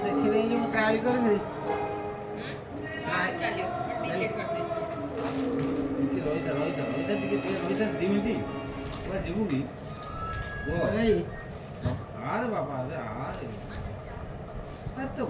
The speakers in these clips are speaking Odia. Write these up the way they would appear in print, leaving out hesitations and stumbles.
देखी देंगे मैं ट्राई करेंगे अरे बाबा अरे तो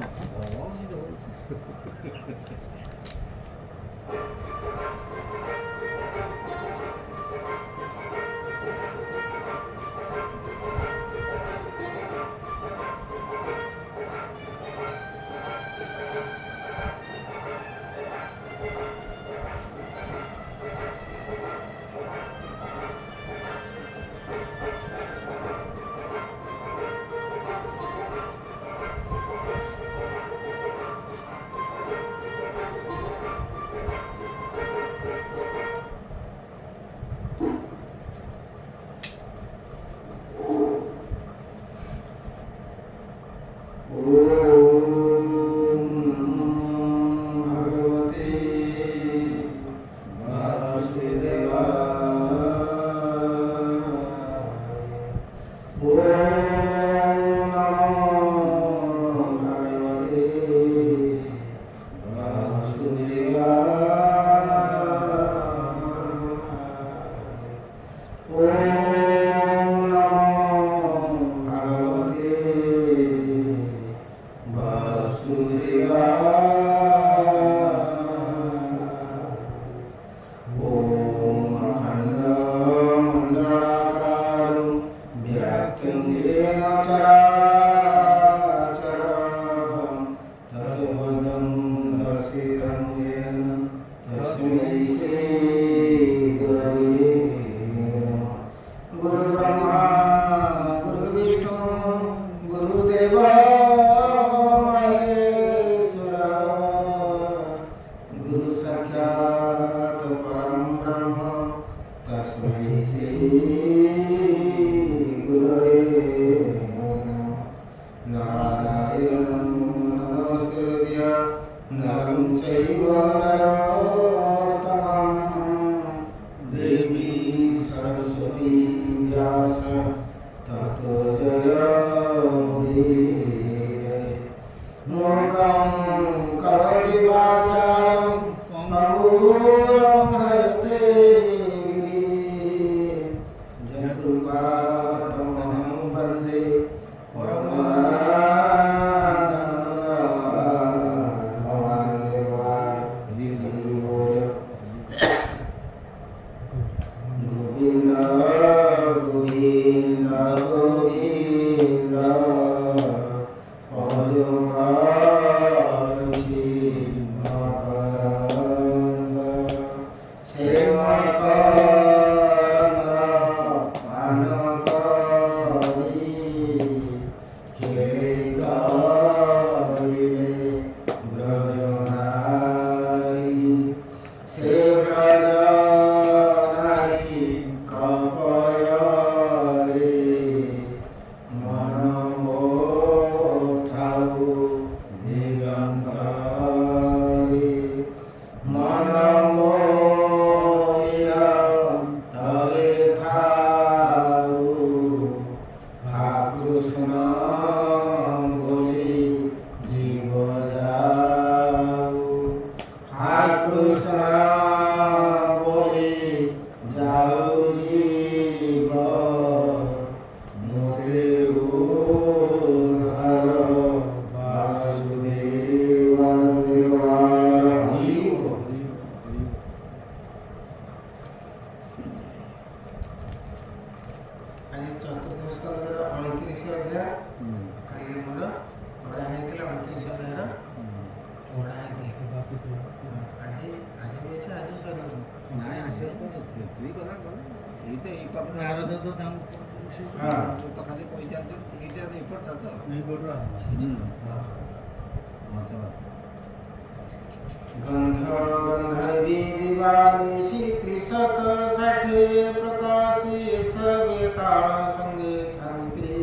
गंधर्वी दिवाळीशी त्रिशत साठी प्रकाशी सर्वे काळ संगे थांबते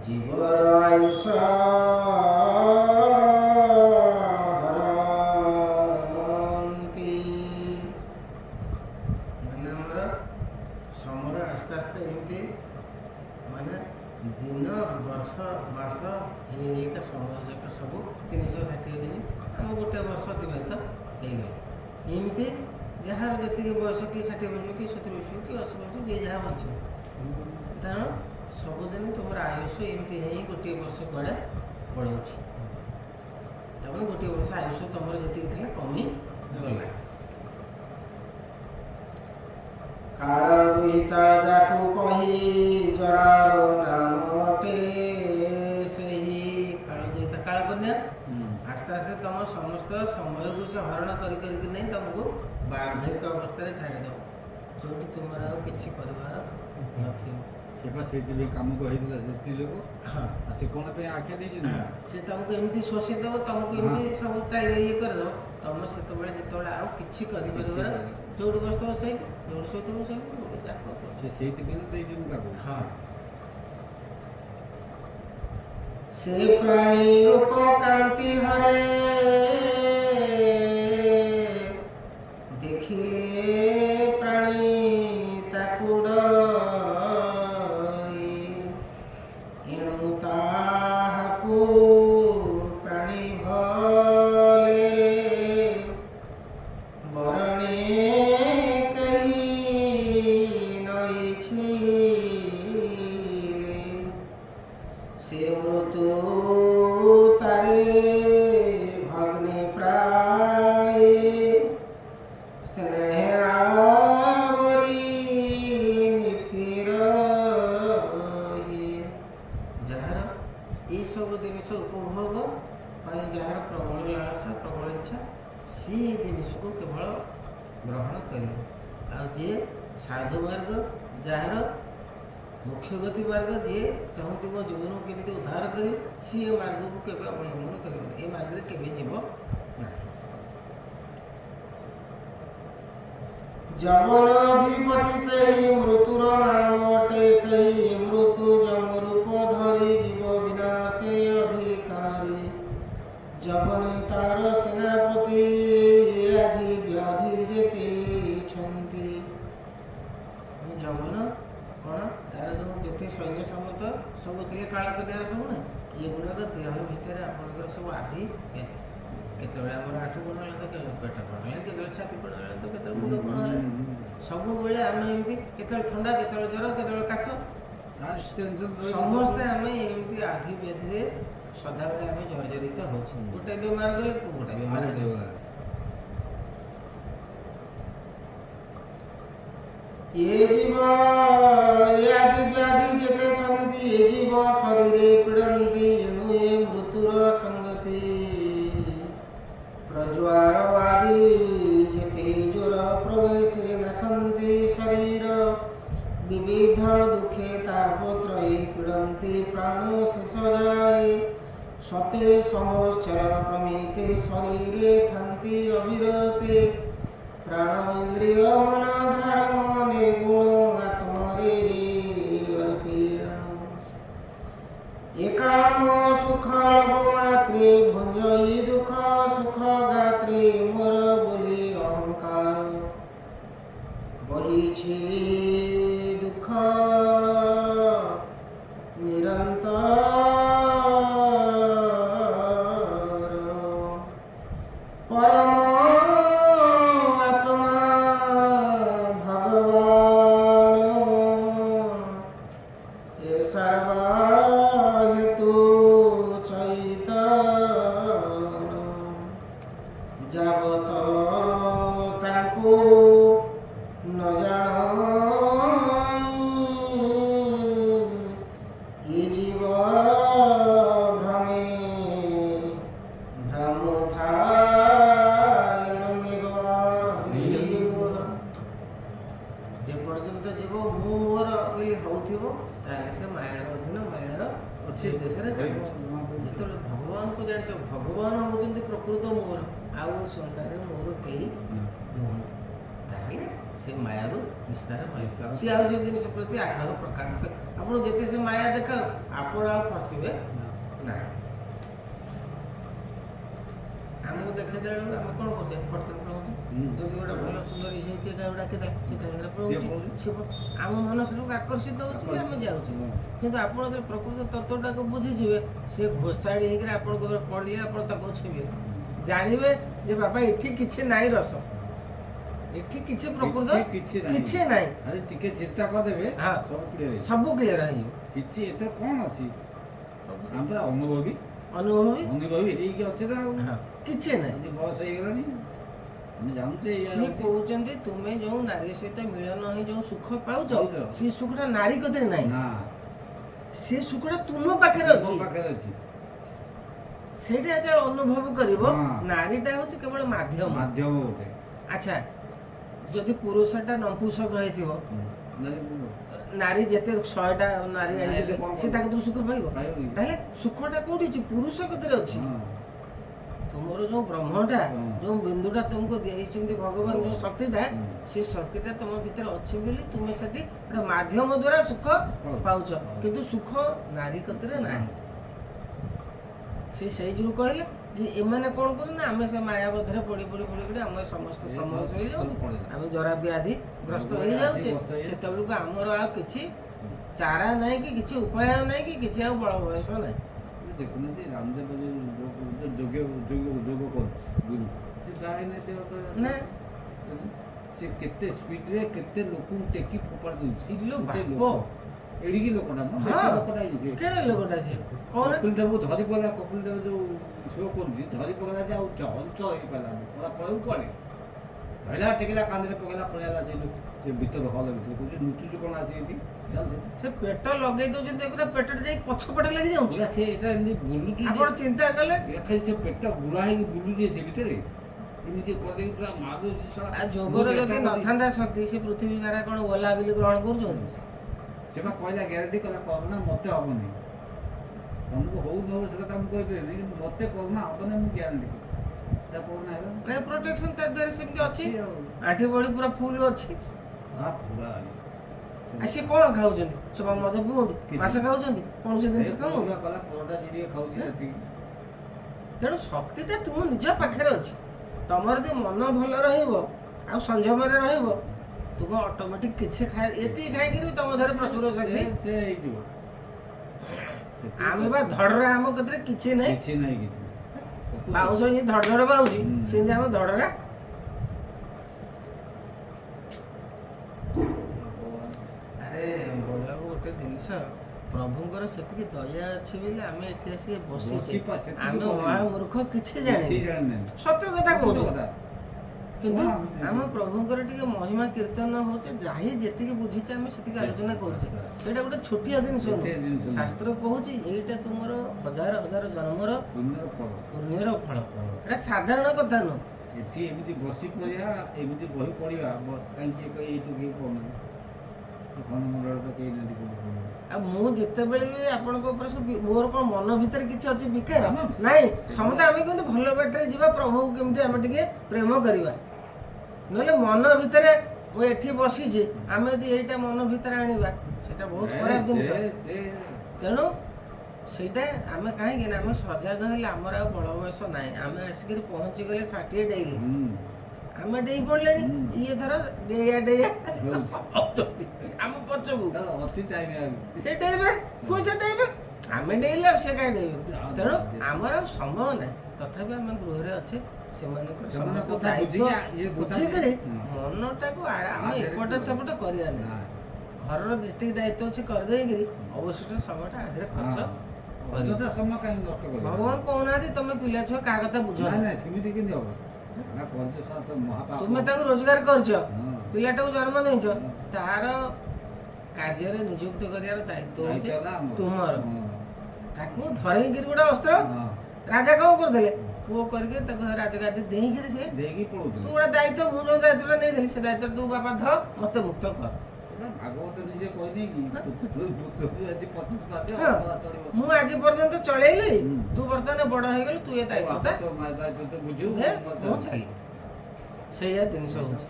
जीवर आयुष्य समोर असता असता एमती मन ଦିନ ବର୍ଷ ମାସ ଏକା ସମୟ ଯାକ ସବୁ 360 ଦିନ ଆମ ଗୋଟେ ବର୍ଷ ଅତିବାହିତ ହେଇଗଲା। ଏମିତି ଯାହାର ଯେତିକି ବୟସ କି 60 ବର୍ଷ କି 70 ବର୍ଷ କି 80 ବର୍ଷ ଯିଏ ଯାହା ଅଛି, ତେଣୁ ସବୁଦିନ ତୁମର ଆୟୁଷ ଏମିତି ହେଇ ଗୋଟିଏ ବର୍ଷ କୁଆଡ଼େ ପଳାଉଛି। ତାପରେ ଗୋଟିଏ ବର୍ଷ ଆୟୁଷ ତୁମର ଯେତିକି ଥିଲା କମିଗଲା। କାଳ ଦୁହିତା ଯାକୁ କହି ଜରାର ନାମ ଅଟେ, ସେହି କାଳ ଦୁହିତା କାଳ କନ୍ୟା ଆସ୍ତେ ଆସ୍ତେ ତମ ସମସ୍ତ ସମୟକୁ ସେ ହରଣ କରିକି ନେଇ ତମକୁ ବାର୍ଦ୍ଧକ୍ୟ ଅବସ୍ଥାରେ ଛାଡ଼ିଦେବ, ଯୋଉଠି ତୁମର ଆଉ କିଛି କରିବାର ନଥିବ। ସେ ବା ସେଇଥିପାଇଁ କାମ କହିଥିଲା ସେ ସ୍ତ୍ରୀ ଲୋକ। ହଁ, ସେ କ'ଣ ପାଇଁ ଆଖ୍ୟା ଦେଇଛନ୍ତି? ସେ ତମକୁ ଏମିତି ଶୋଷିଦେବ, ତମକୁ ଏମିତି ସବୁ ଇଏ କରିଦେବ, ତମେ ସେତେବେଳେ ଯେତେବେଳେ ଆଉ କିଛି କରିପାରିବାର, ଯୋଉଠି ବସିଥିବ ସେଇଠି, ଯୋଉଠି ଶୋଇଥିବ ସେଇଠି, ଯୋଉଠି ଯାହା କରୁଥିବ ସେ ସେଇଥିପାଇଁ ତ ଦେଇଛନ୍ତି ତାକୁ। ହଁ, ସେ ପ୍ରାଣୀ ରୂପ କାନ୍ତି ହରେ, ଦେଖିଲେ ପ୍ରାଣୀ ତାକୁ ଡରି, ଏଣୁ ତାହାକୁ ପ୍ରାଣୀ ଭଲେ ବରଣେ କେହି ନଇଛି, ସେ ମୃତ୍ୟୁ ତାରେ ଭଗ୍ନେ ପ୍ରାୟ, ସ୍ନେହ ଆବରି ନୀତିର ଇଏ। ଯାହାର ଏଇସବୁ ଜିନିଷ ଉପଭୋଗ ପାଇଁ ଯାହାର ପ୍ରବଳ ଲାଳସା ପ୍ରବଳ ଇଚ୍ଛା, ସିଏ ଏ ଜିନିଷକୁ କେବଳ ଗ୍ରହଣ କରିବ। ଆଉ ଯିଏ ସାଧୁ ମାର୍ଗ, ଯାହାର ମୁଖ୍ୟ ଗତି ମାର୍ଗ, ଯିଏ ଚାହୁଁଛି ମୋ ଜୀବନକୁ କେମିତି ଉଦ୍ଧାର କରି, ସିଏ ମାର୍ଗକୁ କେବେ ଅବଲମ୍ବନ କରିବନି, ଏ ମାର୍ଗରେ କେବେ ଯିବ ନାହିଁ। ଯମନଧିପତି ସେହି ମୃତ୍ୟୁର ନାମ ଅଟେ, ସେହି ମୃତ୍ୟୁ ଯମ ରୂପ ଧରି ଜୀବ ବିନାଶେ ଅଧିକାରୀ, ଯବନେ ତାର ସେନାପତି ଆଦି ବ୍ୟାଧି ଯେତେଛନ୍ତି। ଯବନ କ'ଣ, ତାର ଯେଉଁ ଯେତେ ସୈନ୍ୟ ସମତ ସବୁ ଥିଲେ କାଳ କନ୍ୟାର ସବୁ ନା, ଏଗୁଡ଼ାକ ଦେହ ଭିତରେ ଆପଣଙ୍କର ସବୁ ଆଦି, କେତେବେଳେ ଆମର ଆଠୁ ବଣ ହେଲେ ତ କେତେବେଳେ ପେଟ ବଣ ହେଲେ, କେତେବେଳେ ଛାତି ବଣ ହେଲେ ତ କେତେବେଳେ ମୁଣ୍ଡ ବଣ ହେଲେ, ସବୁବେଳେ ଆମେ ଏମିତି କେତେବେଳେ ଥଣ୍ଡା, କେତେବେଳେ ଜ୍ୱର, କେତେବେଳେ କାଶ, ସମସ୍ତେ ଆମେ ଏମିତି ଆଧି ବ୍ୟାଧିରେ ସଦାବେଳେ ଆମେ ଜର୍ଜରିତ ହେଉଛୁ। ଗୋଟେ ବେମାର ଗଲେ ଗୋଟେ ବେମାର ଆସିବ। ଏ ଜୀବ ଏ ଆଦି ବ୍ୟାଧି ଯେତେଛନ୍ତି, ଏ ଜୀବ ଶରୀରେ ପୀଡ଼ନ୍ତି, ଏଣୁ ଏ ମୃତ୍ୟୁର ସଙ୍ଗତି ପ୍ରଜ୍ୱାର ଆଦି ଯେତେ ଜ୍ୱର ପ୍ରବେଶେ ନାଶନ୍ତି ଶରୀର, ବିବିଧ ଦୁଃଖେ ତାପତ୍ରୟୀ ପୀଡ଼ନ୍ତି ପ୍ରାଣ ଶେଷ ଯାଏ, ସତେ ସଂବତ୍ସର ପ୍ରମିତେ ଶରୀରେ ଥାନ୍ତି ଅବିରତେ, ପ୍ରାଣ ଇନ୍ଦ୍ରିୟ ମନ ଧର୍ମ ନିର୍ଗୁଣ ଆତ୍ମରେ ଅର୍ପିତ, ଏକାମ ସୁଖ ଲଭ ମାତ୍ରେ ଭଞ୍ଜଇ ଦୁଃଖ ସୁଖ ଗାତ୍ରେ, ମୋର ବୋଲି ଅହଙ୍କାର ବହିଛି ଦୁଃଖ ନିରନ୍ତର, ପରମ ଆତ୍ମା ଭଗବାନ ଏ ସର୍ବ ହେତୁ ଚୈତନ୍ୟ, ଯାବତ ତାଙ୍କୁ ନ ଜାଣି, ଏ ଜୀବ ଭ୍ରମେ ଭ୍ରମୁଥାଏ ଯେ ପର୍ଯ୍ୟନ୍ତ ଜୀବ ମୁଁ ମୋର ବୋଲି ହଉଥିବ, ତାହେଲେ ସେ ମାୟାର ଅଧୀନ, ମାୟାର ଅଛି ଦେଶରେ ଯିବ। ଯେତେବେଳେ ଭଗବାନଙ୍କୁ ଜାଣିଛ, ଭଗବାନ ହଉଛନ୍ତି ପ୍ରକୃତ ମୋର, ଆଉ ସଂସାରରେ ମୋର କେହି ନୁହଁ, ତାହେଲେ ସେ ମାୟାରୁ ନିସ୍ତାର ପାଇବ। ସିଏ ଆଉ ସେ ଜିନିଷ ପ୍ରତି ଆଗ୍ରହ ପ୍ରକାଶ କରେ। ଆପଣ ଯେତେ ସେ ମାୟା ଦେଖାଅ, ଆପଣ ଆଉ ଫସିବେ ନାହିଁ। ଆମକୁ ଦେଖେଇଦେଲା ବେଳକୁ ଆମେ କ'ଣ କରୁଛେ? ଫଟୋ ଯଦି ଗୋଟେ ଭଲ ସୁନ୍ଦର ହେଇଛି ଏଟା ଡାକିଦେଲା ଚିତା ଜାଗାରେ ପଳଉଛି ସେ ଆମ ମନ ସେଟାକୁ ଆକର୍ଷିତ ହେଉଛି ବୋଲି ଆମେ ଯାଉଛୁ। କିନ୍ତୁ ଆପଣ ଯଦି ପ୍ରକୃତ ତତ୍ତ୍ୱଟାକୁ ବୁଝିଯିବେ ସେ ଘୋଷାଡ଼ି ହେଇକିରି ଆପଣଙ୍କ ଉପରେ ପଡ଼ିଲେ ଆପଣ ତାକୁ ଛୁଇଁବେ, ଜାଣିବେ ଯେ ବାବା ଏଠି କିଛି ନାହିଁ ରସ, ଏଠି କିଛି ପ୍ରକୃତ କିଛି ନାହିଁ। ଆରେ ଟିକେ ଚିନ୍ତା କରିଦେବେ ହଁ ସବୁ କ୍ଲିୟର ହେଇଯିବ। କିଛି ଏତେ କ'ଣ ଅଛି ଆମେ ଅନୁଭବୀ ହେଇକି ଅଛେ ନା ଆଉ କିଛି ନାହିଁ। ବୟସ ହେଇଗଲାଣି ଆମେ ଜାଣୁଛେ ସିଏ କହୁଛନ୍ତି ତୁମେ ଯୋଉ ନାରୀ ସହିତ ମିଳନ ହେଇ ଯୋଉ ସୁଖ ପାଉଛ ସେ ସୁଖଟା ନାରୀ କତିରେ ନାହିଁ, ସେ ସୁଖଟା ତୁମ ପାଖରେ ଅଛି। ସେଇଟା ଯେତେବେଳେ ଅନୁଭବ କରିବ ନାରୀଟା ହଉଛି କେବଳ ମାଧ୍ୟମ ଗୋଟେ। ଆଚ୍ଛା ଯଦି ପୁରୁଷଟା ନପୁଂସକ ହେଇଥିବ ନାରୀ ଯେତେ 100ଟା ନାରୀ ଆଣିଲେ ସେ ତା କତିରୁ ସୁଖ ପାଇବ? ତାହେଲେ ସୁଖଟା କୋଉଠି ଅଛି? ପୁରୁଷ କତିରେ ଅଛି। ତୁମର ଯୋଉ ବ୍ରହ୍ମଟା ଯୋଉ ବିନ୍ଦୁଟା ତୁମକୁ ଦେଇଛନ୍ତି ଭଗବାନ ଯୋଉ ଶକ୍ତିଟା ସେ ଶକ୍ତିଟା ତମ ଭିତରେ ଅଛି ବୋଲି ତୁମେ ସେଠି ଗୋଟେ ମାଧ୍ୟମ ଦ୍ୱାରା ସୁଖ ପାଉଛ, କିନ୍ତୁ ସୁଖ ନାରୀ କତିରେ ନାହିଁ। ସେ ସେଇ ଯୋଉ କହିଲେ ଯେ ଏମାନେ କ'ଣ କରୁଛନ୍ତି ଆମେ ସେ ମାୟାବଧରେ ପଡ଼ି ଆମେ ସମସ୍ତେ ସମୟ ହେଇଯାଉଛୁ, ଆମେ ଜରା ବ୍ୟାଧି ଗ୍ରସ୍ତ ହେଇଯାଉଛେ। ସେତେବେଳକୁ ଆମର ଆଉ କିଛି ଚାରା ନାହିଁ କି କିଛି ଉପାୟ ନାହିଁ କି କିଛି ଆଉ ବଳ ବୟସ ନାହିଁ। ଦେଖୁନାହାନ୍ତି ରାମଦେବ ଯୋଗ କରୁଛି ସେ କେତେ ସ୍ପିଡରେ କେତେ ଲୋକଙ୍କୁ ଟେକି ଫୋପାଡ଼ି ଦଉଛି। ଏଡ଼ିକି ଲୋକଟା ଲୋକଟା କପିଲ ଦେବକୁ ଧରି ପଡ଼ିଲା, କପିଲ ଦେବ ଯୋଉ ଶୋ କରୁଛି ଧରି ପକେଇଲା ଯେ ଆଉ ଚଞ୍ଚଳ ହେଇପାରିଲାନି, ପଳେଇବୁ କୁଆଡ଼େ ଧରିଲା ଟେକିଲା କାନ୍ଧରେ ପକେଇଲା ପଳେଇଲା ସେ ଭିତରେ ହଲ ଭିତରେ କହୁଛି ନୁଚୁଛୁ କ'ଣ ଆସିକି ସେ ପେଟ ଲଗେଇ ଦଉଛନ୍ତି ପେଟରେ ଯାଇ ପଛପଟେ ଲାଗି ଯାଉଛି। ସେ ଏଇଟା ଏମିତି ବୁଲୁଛି ଆପଣ ଚିନ୍ତା କଲେ ସେ ପେଟ ବୁଢ଼ା ହେଇକି ବୁଲୁଛି ସେ ଭିତରେ ଏମିତି କରିଦେଇକି ପୁରା ମାରୁଛି। ଯୋଗର ଯଦି ନଥାନ୍ତା ଶକ୍ତି ସେ ପୃଥିବୀ ସାରା କ'ଣ ଓଲା ବୋଲି ଗ୍ରହଣ କରୁଛନ୍ତି? ସେ ବା କହିଲା ଗ୍ୟାରେଣ୍ଟି କଲା କରୋନା ମତେ ହବନି, ତମକୁ ହଉ ନ ହଉ ସେ କଥା ମୁଁ କହିପାରିବିନି, କିନ୍ତୁ ମତେ କରୋନା ହବନି ମୁଁ ଗ୍ୟାରେଣ୍ଟି କଲି। କରୋନା ହେଲା ପ୍ରୋଟେକ୍ସନ ତା ଦେହରେ ସେମିତି ଅଛି, ଆଣ୍ଠି ବଡି ପୁରା ଫୁଲ ଅଛି। ପୁରା ସେ କ'ଣ ଖାଉଛନ୍ତି? ସେ ମଦ ପିଉଛନ୍ତି, ମାଛ ଖାଉଛନ୍ତି, କୌଣସି ଜିନିଷ ଖାଉଛନ୍ତି। ତେଣୁ ଶକ୍ତିଟା ତୁମ ନିଜ ପାଖରେ ଅଛି। ତମର ଯଦି ମନ ଭଲ ରହିବ ଆଉ ସଂଯମରେ ରହିବ ତୁମ ଅଟୋମେଟିକ କିଛି ଏତିକି ଖାଇକିରି ତମ ଦେହରେ ପ୍ରଚୁର ଶକ୍ତି ହେଇଯିବ। ଆମେ ବା ଧଡ଼ରା ଆମ କତିରେ କିଛି ନାହିଁ, ବାଉଁଶ ଧଡ଼ ଧଡ଼ ବାଉଛି ସେମିତି ଆମେ ଧଡ଼ରା। ଗୋଟେ ଜିନିଷ ପ୍ରଭୁଙ୍କର ସେତିକି ଦୟା ଅଛି ବୋଲି ଆମେ ଏଠି ଆସିକି ବସିଛେ। ଆମେ ମହାମୂର୍ଖ କିଛି ଜାଣିନି, ସତ୍ୟ କଥା କହୁଛୁ। କିନ୍ତୁ ଆମ ପ୍ରଭୁଙ୍କର ଟିକେ ମହିମା କୀର୍ତ୍ତନ ହଉଛି, ଯାହି ଯେତିକି ବୁଝିଛେ ଆମେ ସେତିକି ଆଲୋଚନା କରୁଛେ। ସେଇଟା ଗୋଟେ ଛୋଟିଆ ଜିନିଷ ନୁହେଁ। ଶାସ୍ତ୍ର କହୁଛି ଏଇଟା ତୁମର ହଜାର ହଜାର ଜନ୍ମର ପୁଣ୍ୟର ଫଳ। ଏଇଟା ସାଧାରଣ କଥା ନୁହଁ। ଏଠି ଏମିତି ବସି ପଡ଼ିବା ଏମିତି ବହି ପଢ଼ିବା କାହିଁକି ଏଇଠୁ କେହି ପଢ଼ୁନାହାନ୍ତି। ଆଉ ମୁଁ ଯେତେବେଳେ ଆପଣଙ୍କ ଉପରେ ମୋର କ'ଣ ମନ ଭିତରେ କିଛି ଅଛି ବିକାର ନାଇଁ? ସମସ୍ତେ ଆମେ କେମିତି ଭଲ ବାଟରେ ଯିବା, ପ୍ରଭୁକୁ କେମିତି ଆମେ ଟିକେ ପ୍ରେମ କରିବା। ନହେଲେ ମନ ଭିତରେ ମୁଁ ଏଠି ବସିଛି ଆମେ ଯଦି ଏଇଟା ମନ ଭିତରେ ଆଣିବା ସେଇଟା ବହୁତ ଖରାପ ଜିନିଷ। ତେଣୁ ସେଇଟା ଆମେ କାହିଁକି ନା ଆମେ ସଜାଗ ହେଲେ ଆମର ଆଉ ବଳ ବୟସ ନାହିଁ। ଆମେ ଆସିକରି ପହଞ୍ଚିଗଲେ 60 ଡେଇଁଲେ ଆମେ ଡେଇଁ ପଡ଼ିଲେଣି, ଇଏ ଧର ଡେଇଆ ଆମ ପଛକୁ ସେ ଡେଇବେ ଆମେ ଡେଇଁଲେ ଆଉ ସେ କାହିଁ ଡେଇବେ। ତେଣୁ ଆମର ଆଉ ସମୟ ନାହିଁ, ତଥାପି ଆମେ ଗୃହରେ ଅଛେ। ସେମାନଙ୍କର ବୁଝିକରି ମନଟାକୁ ଆମେ ଏପଟ ସେପଟ କରିବା ନାହିଁ। ଘରର ଯେତିକି ଦାୟିତ୍ୱ ଅଛି କରିଦେଇକିରି ଅବଶିଷ୍ଟ ସମୟଟା ଆଧିରେ ଖର୍ଚ୍ଚ। ଭଗବାନ କହୁନାହାନ୍ତି ତମେ ପିଲା ଛୁଆ କାହା କଥା ବୁଝ, ସେମିତି କେମିତି ହବ? ତୁମେ ତାକୁ ରୋଜଗାର କରିଛ, ପିଲାଟାକୁ ଜନ୍ମ ଦେଇଛ, ତାର କାର୍ଯ୍ୟରେ ନିଯୁକ୍ତ କରିବାର ଦାୟିତ୍ୱ ହଉଛି ତୁମର। ତାକୁ ଧରେଇକିରି ଗୋଟେ ଅସ୍ତ୍ର ରାଜା କ'ଣ କରୁଥିଲେ? ପୁଅ କରିକି ତାକୁ ରାଜଗାଦି ଦେଇକିରି ସେ ତୁ ଗୋଟେ ଦାୟିତ୍ୱ, ମୁଁ ଯୋଉ ଦାୟିତ୍ୱଟା ନେଇଥିଲି ସେ ଦାୟିତ୍ୱ ତୁ ବାପା ଧ ମତେ ମୁକ୍ତ କର। ଭାଗବତ ନିଜେ କହିଦେଇକି ମୁଁ ଆଜି ପର୍ଯ୍ୟନ୍ତ ଚଳେଇଲି, ତୁ ବର୍ତ୍ତମାନ ବଡ ହେଇଗଲୁ, ତୁ ଏ ଦାୟିତ୍ୱଟା ସେଇଆ ଜିନିଷ ହଉଛି।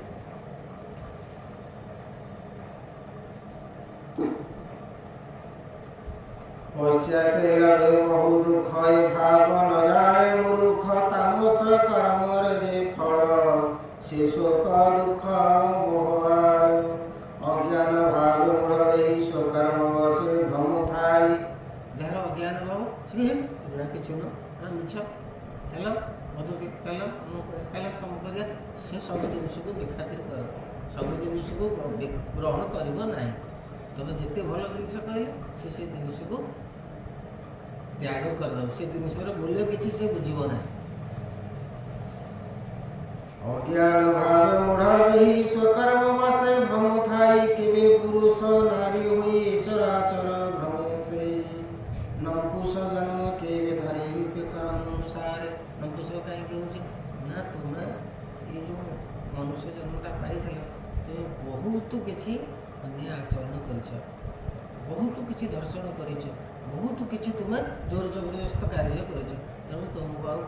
ପଶ୍ଚାତେ ଲଢ଼େ ବହୁ ଦୁଃଖ ଭାବ ନ ଜାଣେ ମୂର୍ଖ ତାମସ କର୍ମରେ ଯେ ଫଳ, ସେ ଏଗୁଡ଼ା କିଛି ନୁହଁ ମିଛ ଖେଳ ମଦ ଖେଳ ଖେଳ ସବୁ କରିବା ସେ ସବୁ ଜିନିଷକୁ ବେଖାତିର କର ସବୁ ଜିନିଷକୁ ଗ୍ରହଣ କରିବ ନାହିଁ ତମେ ଯେତେ ଭଲ ଜିନିଷ କହିଲେ ସେ ଜିନିଷକୁ ତ୍ୟାଗ କରିଦେବ ସେ ଜିନିଷର ମୂଲ୍ୟ କିଛି ସେ ବୁଝିବ ନାହିଁ ଅଜ୍ଞାନ ଭାବେ ମୁଢ଼ ଦେହି ସ୍ୱକର୍ମ ବାସେ ଭ୍ରମ ଥାଇ କେବେ ପୁରୁଷ ନାରୀ ହୋଇ ଚରାଚର ଭ୍ରମେ ସେଇ ନଂକୁଶ ଜନ୍ମ କେବେ ଧରି ରୂପେ କର୍ମ ଅନୁସାରେ ନଂକୁଶ କାହିଁକି ହେଉଛି ନା ତୁମେ ଏ ଯେଉଁ ମନୁଷ୍ୟ ଜନ୍ମଟା ପାଇଥିଲ ତୁମେ ବହୁତ କିଛି ଅନ୍ୟାୟ ଆଚରଣ କରିଛ ବହୁତ କିଛି ଦର୍ଶନ କରିଛ ବହୁତ କିଛି ତୁମେ ଜୋର ଜବରଦସ୍ତ କାର୍ଯ୍ୟ କରିଛ ତେଣୁ ତୁମକୁ ଆଉ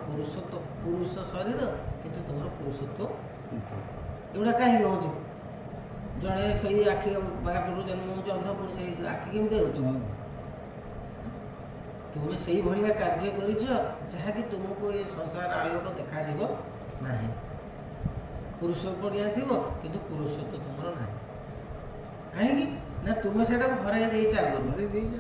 ପୁରୁଷ ଶରୀର କିନ୍ତୁ ତୁମର ପୁରୁଷତ୍ୱ ଏଗୁଡ଼ା କାହିଁକି ହେଉଛି ଜଣେ ସେଇ ଆଖି ବାହାପରୁ ଜନ୍ମ ହେଉଛି ଅନ୍ଧପୁର ସେଇ ଆଖି କେମିତି ହେଉଛି ତୁମେ ସେଇଭଳିଆ କାର୍ଯ୍ୟ କରିଛ ଯାହାକି ତୁମକୁ ଏ ସଂସାର ଆଲୋକ ଦେଖାଯିବ ନାହିଁ ପୁରୁଷ ପଡ଼ିଆ ଥିବ କିନ୍ତୁ ପୁରୁଷତ୍ୱ ତୁମର ନାହିଁ କାହିଁକି ନା ତୁମେ ସେଇଟାକୁ ହରାଇ ଦେଇଛ ଆଗରୁ ହରାଇ ଦେଇଛ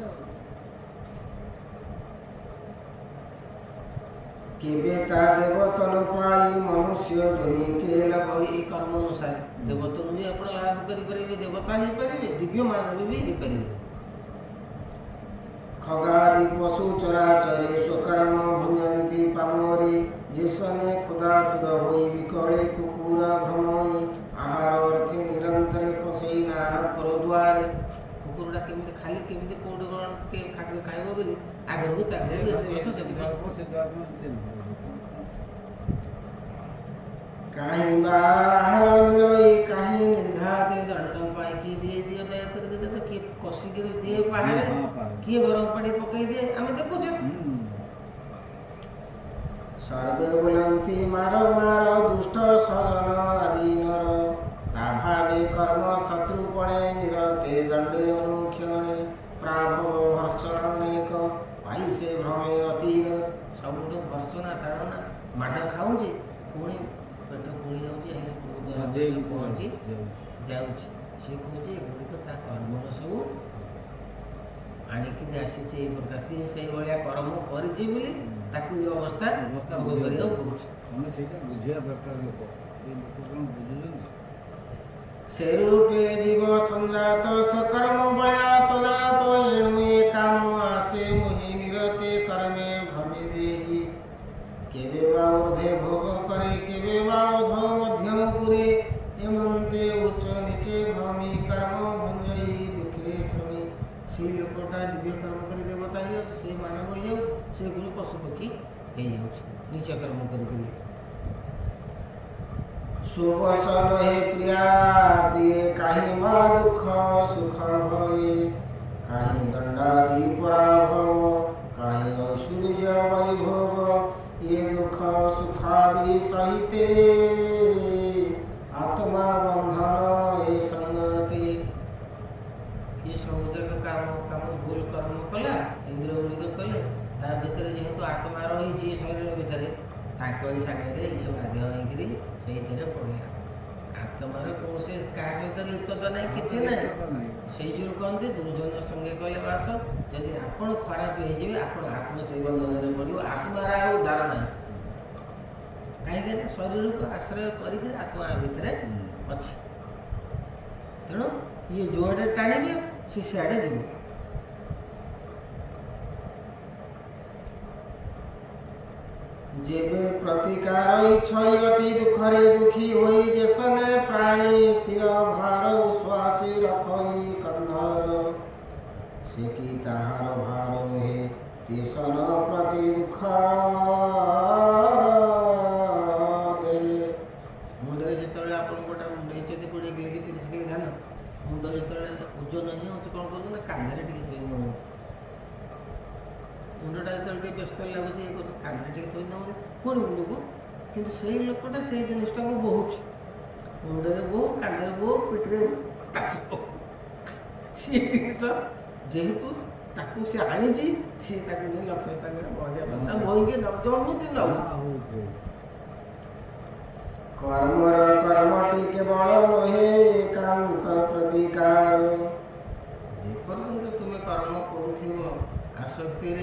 କେବେ ତା ଦେବତନ ପାଇ ମନୁଷ୍ୟ ଜନି କେ ଲାଭ ଏଇ କର୍ମ ଅନୁସାରେ ଦେବତନ ବି ଆପଣ ଲାଭ କରିପାରିବେ ଦେବତା ହେଇପାରିବେ ଦିବ୍ୟ ମାନବ ବି ହେଇପାରିବେ ଖଗାଦି ପଶୁ ଚରାଚରି ସ୍ୱକର୍ମ ଭୁଞ୍ଜନ୍ତି ପାମରେ ଯେସନେ ଖୁଦାତୁର ହୋଇ ବିକଳେ କୁକୁର ଭ୍ରମଇ ଆହାର ଅର୍ଥେ ନିରନ୍ତରେ ପଶେଇ ନାନା ପରଦ୍ୱାରେ କୁକୁରଟା କେମିତି ଖାଲି କେମିତି କୋଉଠି କ'ଣ ଟିକେ ଖାଦ୍ୟ ଖାଇବ ବୋଲି ଆଗକୁ ତାକୁ କାହିଁ ବା ଆହାର ମିଳଇ କାହିଁ ନିର୍ଘାତେ ଦଣ୍ଡ ପାଇକି ଦିଏ ଦିଅ ଦୟା କରି ଦେଲେ କିଏ କଷିକିରି ଦିଏ ପାହାରେ କିଏ ଗରମ ପାଣି ପକେଇ ଦିଏ ଆମେ ଦେଖୁଛୁ ସର୍ବେ ବୋଲନ୍ତି ମାର ମାର ଦୁଷ୍ଟ ସଜନ ଆଦିନର ତା ଭାବେ କର୍ମ ଶତ୍ରୁ ପଡ଼େ ନିରତେ ଦଣ୍ଡେ ଅନୁକ୍ଷଣେ ପ୍ରାଭବ ଭର୍ଷଣ ଅନେକ ପାଇ ସେ ଭ୍ରମେ ଅତିର ସବୁଠୁ ଭର୍ଷଣା ତାଡ଼ନା ମାଡ଼ ଖାଉଛି ପୁଣି ପେଟ ପୁଣି ଯାଉଛି ପହଞ୍ଚି ଯାଉଛି ସେ କହୁଛି ଏଗୁଡ଼ିକ ତା କର୍ମର ସବୁ ଆଣିକି ଆସିଛି ଏଇ ପ୍ରକାର ସିଏ ସେଇଭଳିଆ କର୍ମ କରିଛି ବୋଲି ତାକୁ ଏ ଅବସ୍ଥା ଭୋଗ କରିବାକୁ ପଡ଼ୁଛି ଆମେ ସେଇଟା ବୁଝିବା ଦରକାର ଲୋକ ଏ ଲୋକ କ'ଣ ବୁଝୁଛନ୍ତି ସେ ରୂପେ ଜୀବ ସଂଜାତ ସ୍ୱକର୍ମ ବଳାତ ଜାତ ଏଣୁ ଏ କାମ ଆସେ ମୋହି ନିରତେ କର୍ମେ ଭ୍ରମେ ଦେହି କେବେ ବା ଊର୍ଦ୍ଧ୍ୱେ ଭୋଗ करे କେବେ ବା ଅଧ ମଧ୍ୟମ ପୁରେ ଏମନ୍ତେ ଉଚ୍ଚ ନିଚେ ଭ୍ରମି କର୍ମ ଭଞ୍ଜଇ ଦୁଃଖେ ଶ୍ରମି ସେ ଲୋକଟା ଦିବ୍ୟ କର୍ମ କରି ଦେବତା ହେଇଯାଉଛି ସେ ମାନବ ହେଇଯାଉଛି ସେ ପୁଣି ପଶୁପକ୍ଷୀ ହେଇଯାଉଛି ନିଚ କର୍ମ କରିକିରି सुवसन हे प्रिया प्रिय काहि मा दुख सुख भये काहि दंडादि पराभव काहि ऐश्वर्य वैभव ये दुख सुखादि सहिते आत्मा बंधन ए संगते ये सब जग काम भूल कर्म कला इंद्र गुड़िक कले ता भीतर जेहेतु आत्मा रही शरीर भितर ताकरी सागे ये बाध्य होकर से पड़ा आत्मार कौन से क्या सहित लिप्तता नहीं कि नहीं से जो कहते दुर्जन संगे कले बास जदि आपण खराब हो आत्म से बंधन में पड़ो आत्मार उद्धार ना कहीं शरीर को आश्रय करके आत्मा भितर अच्छी तेणु ये जोड़े टाणिबे सी सियाड़े जीव जेबे प्रतिकार इच्छय अति दुखरे दुखी होई जेसने प्राणी शिर भार उश्वासी रखई कंधर से की ताहार भार हे तेसन प्रति दुख दे मुंडरे जेतले आपन गोटा मुंडेचते 20 किलो 30 किलो धान मुंड जेतले ओजन नहीं होत कोन करु ना कांधरे टिके थई न मुंडटा जेतले व्यस्त लागुची कांधरे टिके थई न पुणी मुंड को किंतु से लोकटा से जिनिसटा को बहुत मुंडे बहु कांधे बहु पिठरे सी जिनिस जेहेतु ताकू से आनी सी नहीं लक्ष्य बही जमी न कर्मर कर्मटी केवल नहे एकांत प्रतिकार जेपर्यंत तुम्हें कर्म करुव आसक्ति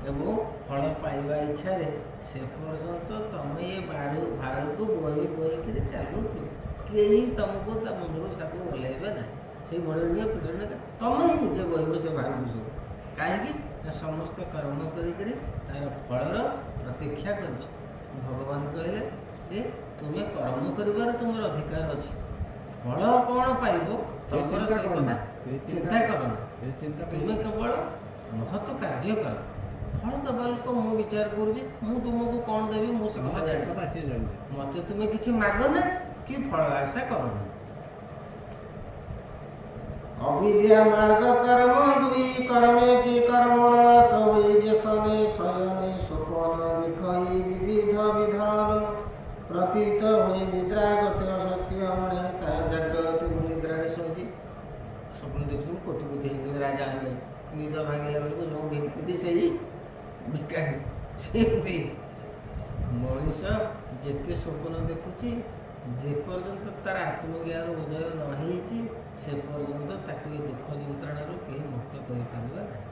ଏବଂ ଫଳ ପାଇବା ଇଚ୍ଛାରେ ସେ ପର୍ଯ୍ୟନ୍ତ ତମେ ଏ ଭାରକୁ ବୋହି ବୋହିକିରି ଚାଲୁଥିବ। କେହି ତମକୁ ତା ମୁଣ୍ଡରୁ ତାକୁ ଓହ୍ଲାଇବେ ନାହିଁ। ସେଇ ଘୋଡ଼ରେ ନିଅ ପିଠରେ ନିଅ, ତମେ ହିଁ ନିଜେ ବୋହିବ ସେ ଭାରକୁ ସବୁ। କାହିଁକି ନା ସମସ୍ତେ କର୍ମ କରିକିରି ତାର ଫଳର ପ୍ରତୀକ୍ଷା କରିଛ। ଭଗବାନ କହିଲେ ଯେ ତୁମେ କର୍ମ କରିବାର ତୁମର ଅଧିକାର ଅଛି, ଫଳ କ'ଣ ପାଇବ ତମର ସେ କଥା ଚିନ୍ତା କର ନା। ତୁମେ କେବଳ ମହତ୍ କାର୍ଯ୍ୟ କର। ଫଳ ଦେବା ଲୋକ ମୁଁ ବିଚାର କରୁଛି, ମୁଁ ତୁମକୁ କ'ଣ ଦେବି ମୁଁ ସେ କଥା ଜାଣିଛି। ମୋତେ ତୁମେ କିଛି ମାଗ ନା କି ଫଳ ଆଶା କର ନା। অবিদ্যা মার্গ কর্ম দুই কর্মে কি কর্ম নাশ হই যেসনে শয়নে স্বপন দেখই বিবিধ বিধান প্রতীত হয়ে নিদ্রাগত সত্য মনে তার জাগ্রত নিদ্রারে শোছি। স্বপ্ন দেখুন কোটিপতি হয়ে রাজা হয়ে নিদ ভাঙিলা বেড়ে ଯେଉଁ ଭିମିତି ସେଇ ଭିକାରୀ। ସେମିତି ମଣିଷ ଯେତେ ସ୍ୱପ୍ନ ଦେଖୁଛି, ଯେପର୍ଯ୍ୟନ୍ତ ତାର ଆତ୍ମଜ୍ଞାନ ଉଦୟ ନ ହେଇଛି ସେ ପର୍ଯ୍ୟନ୍ତ ତାକୁ ଏ ଦୁଃଖ ଯନ୍ତ୍ରଣାରୁ କେହି ମୁକ୍ତ କରିପାରିବା ନାହିଁ।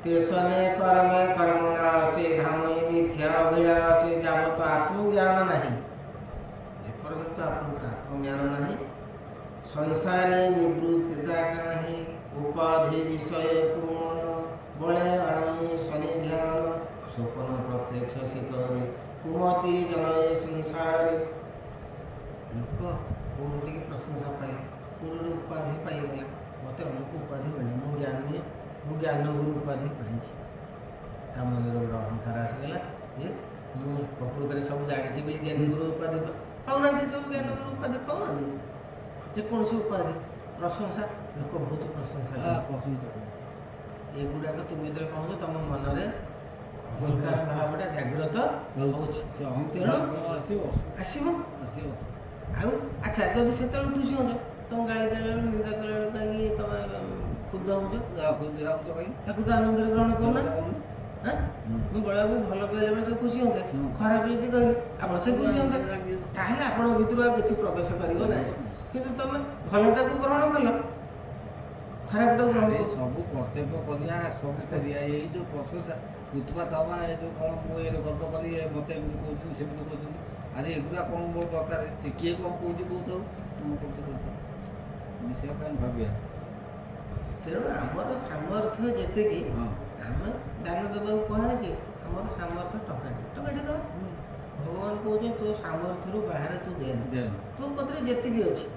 তেসনে কর্মে কর্ম নাশে ধামই মিথ্যা অভিলাষে যাবত আত্মজ্ঞান নাহি, যে পর্যন্ত আপনার আত্মজ্ঞান নাহি সংসারে নিবৃত্তিতা কাহি উপাধি বিষয় মন বলে আনি শনি ধ্যান স্বপ্ন প্রত্যক্ষ শিখরে কুমতি জনয়ে সংসারে। লোক କୋଉଠୁ ଟିକେ ପ୍ରଶଂସା ପାଇଲେ, କୋଉଠୁ ଉପାଧି ପାଇଗଲା, ମୋତେ ଅମୁକ ଉପାଧି ମିଳିଲା, ମୁଁ ଜ୍ଞାନଗୁରୁ ଉପାଧି ପାଇଛି। ତା ମନରେ ଗୋଟେ ଅହଙ୍କାର ଆସିଗଲା ଯେ ମୁଁ ପ୍ରକୃତରେ ସବୁ ଜାଣିଛି ବୋଲି ଜ୍ଞାନଗୁରୁ ଉପାଧି ପାଉନାହାନ୍ତି। ସବୁ ଜ୍ଞାନଗୁରୁ ଉପାଧି ପାଉନାହାନ୍ତି। ଯେକୌଣସି ଉପାଧି ପ୍ରଶଂସା, ଲୋକ ବହୁତ ପ୍ରଶଂସା ଏଗୁଡ଼ାକ ତୁମେ ଯେତେବେଳେ କହୁଛ ତମ ମନରେ ଅହଙ୍କାର ଭାବଟା ଜାଗ୍ରତ ହେଉଛି, ଆସିବ। ଆଉ ଆଚ୍ଛା, ଯଦି ସେତେବେଳେ ଖୁସି ହେଉଛ, ତମ ଗାଳି ଦେଲାବେଳୁ ନିନ୍ଦା କଲାବେଳୁ କାହିଁକି ତମେ କ୍ଷୁବ୍ଧ ହେଉଛ? ତାକୁ ତ ଆନନ୍ଦରେ ଗ୍ରହଣ କରୁନା। ମୁଁ ବଳକୁ ଭଲ କହିଲା ବେଳେ ସେ ଖୁସି ହୁଅନ୍ତେ, ଖରାପ ଯଦି କହିଲେ ଆପଣ ସେ ଖୁସି ହୁଅନ୍ତେ, ତାହେଲେ ଆପଣଙ୍କ ଭିତରୁ ଆଉ କିଛି ପ୍ରବେଶ କରିବ ନାହିଁ। କିନ୍ତୁ ତମେ ଭଲଟାକୁ ଗ୍ରହଣ କଲ, ଖରାପଟାକୁ ଗ୍ରହଣ କଲ। ସବୁ କର୍ତ୍ତବ୍ୟ କରିବା, ସବୁ କରିବା, ଏଇ ଯେଉଁ ପ୍ରଶଂସା ଉତ୍ପାତ ହେବା, ଏ ଯେଉଁ କ'ଣ ମୁଁ ଏ ଗର୍ବ କଲି, ମୋତେ ଏମିତି କହୁଛନ୍ତି ସେମିତି କହୁଛନ୍ତି, ଆରେ ଏଗୁଡ଼ା କ'ଣ ମୋର ଦରକାର? ସେ କିଏ କ'ଣ କହୁଛି କହୁଥାଉ, ତୁମ କରୁଛ ସେ କାହିଁ ଭାବିବା। ତେଣୁ ଆମର ସାମର୍ଥ୍ୟ ଯେତିକି, ଆମେ ଦାନ ଦେବାକୁ କୁହାଯାଇଛି, ଆମର ସାମର୍ଥ୍ୟ ଟଙ୍କାଟେ ଦେବ। ଭଗବାନ କହୁଛନ୍ତି ତୋ ସାମର୍ଥ୍ୟରୁ ବାହାରେ ତୁ ଦେନା, ତୋ କତିରେ ଯେତିକି ଅଛି।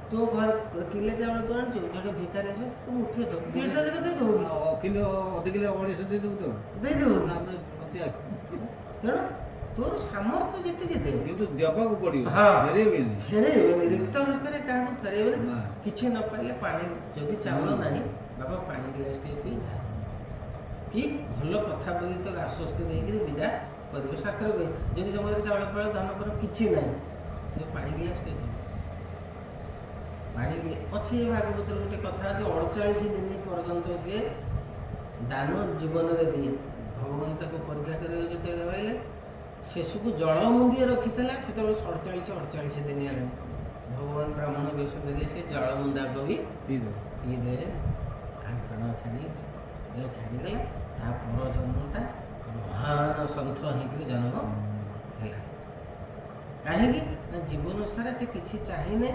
ତୋ ଘରେ କିଲେ ଚାଉଳ ତୁ ଆଣିଛୁ, ଜଣେ ଭିକାରୀ ଆସିବ ତୁ ଉଠେଇ ଦେବୁ, କିଲୋଟା ଯାକ ଦେଇଦେବୁ, ଅଧ କିଲୋ 250 ଦେଇଦେବୁ ତ ଦେଇଦେବୁ। ଆମେ ତେଣୁ ତୋର ସାମର୍ଥ୍ୟ ଯେତିକି ଦେ, କିନ୍ତୁ ଦେବାକୁ ପଡ଼ିବ, ଫେରେଇବେନି ରିକ୍ତ ହସ୍ତରେ କାହାକୁ ଫେରେଇବେନି। କିଛି ନ ପାଇଲେ ପାଣି, ଯଦି ଚାଉଳ ନାହିଁ ବାବା ପାଣି ଗ୍ଲାସ୍ ଟିକେ ପିଇଥା, କି ଭଲ କଥା ବଲି ତ ଆଶ୍ୱସ୍ତି ଦେଇକିରି ବିଦା କରିବ। ଶାସ୍ତ୍ର କହେ ଯଦି ଜମିରେ ଚାଉଳ ଫଳ ଦାନ କର କିଛି ନାହିଁ, ଯେ ପାଣି ଗ୍ଲାସ୍ ଟିକେ ଦେବ। ପାଣି ଅଛି ଭାଗବତରେ ଗୋଟେ କଥା ଅଛି, 48 ଦିନ ପର୍ଯ୍ୟନ୍ତ ସିଏ ଦାନ ଜୀବନରେ ଦିଏ। ଭଗବାନ ତାକୁ ପରୀକ୍ଷା କରିବାକୁ ଯେତେବେଳେ କହିଲେ, ଶେଷକୁ ଜଳ ମୁଣ୍ଡିଏ ରଖିଥିଲା, ସେତେବେଳେ 48 ଦିନ ହେଲାଣି। ଭଗବାନ ବ୍ରାହ୍ମଣ ବେଶ ଧରି ସେ ଜଳ ମୁଣ୍ଡାକ ବି ପିଇଦେଲେ, ଆଙ୍କଣ ଛାଡ଼ିଗଲା। ତା ପର ଜନ୍ମଟା ମହାନ ସନ୍ଥ ହେଇକରି ଜନ୍ମ ହେଲା। କାହିଁକି ନା ଜୀବନ ସାରା ସେ କିଛି ଚାହିଁନେ,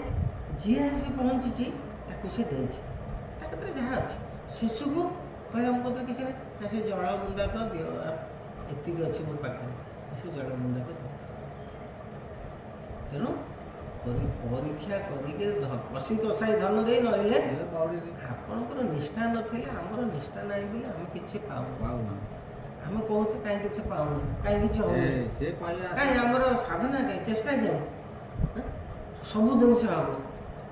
ଯିଏ ଆସି ପହଞ୍ଚିଛି ତାକୁ ସେ ଦେଇଛି, ତା କତିରେ ଯାହା ଅଛି। ଶିଶୁକୁ କହିଲା ମୋ କତିରେ କିଛି ନାହିଁ, ନା ସେ ଜଳ ମୁଣ୍ଡାକ ଦିଅ, ଏତିକି ଅଛି ମୋ ପାଖରେ, ସେ ଜଳ ମୁଣ୍ଡାକ ଦିଅ। ତେଣୁ ପରୀକ୍ଷା କରିକି କଷି କଷାଇ ଧନ ଦେଇ ନହେଲେ ଆପଣଙ୍କର ନିଷ୍ଠା ନଥିଲେ, ଆମର ନିଷ୍ଠା ନାହିଁ ବୋଲି ଆମେ କିଛି ପାଉନା। ଆମେ କହୁଛୁ କାହିଁ କିଛି ପାଉନୁ, କାହିଁ କିଛି ହଉନି, କାହିଁ ଆମର ସାଧନା କାହିଁ, ଚେଷ୍ଟା କାହିଁ। ସବୁ ଜିନିଷ ହବ,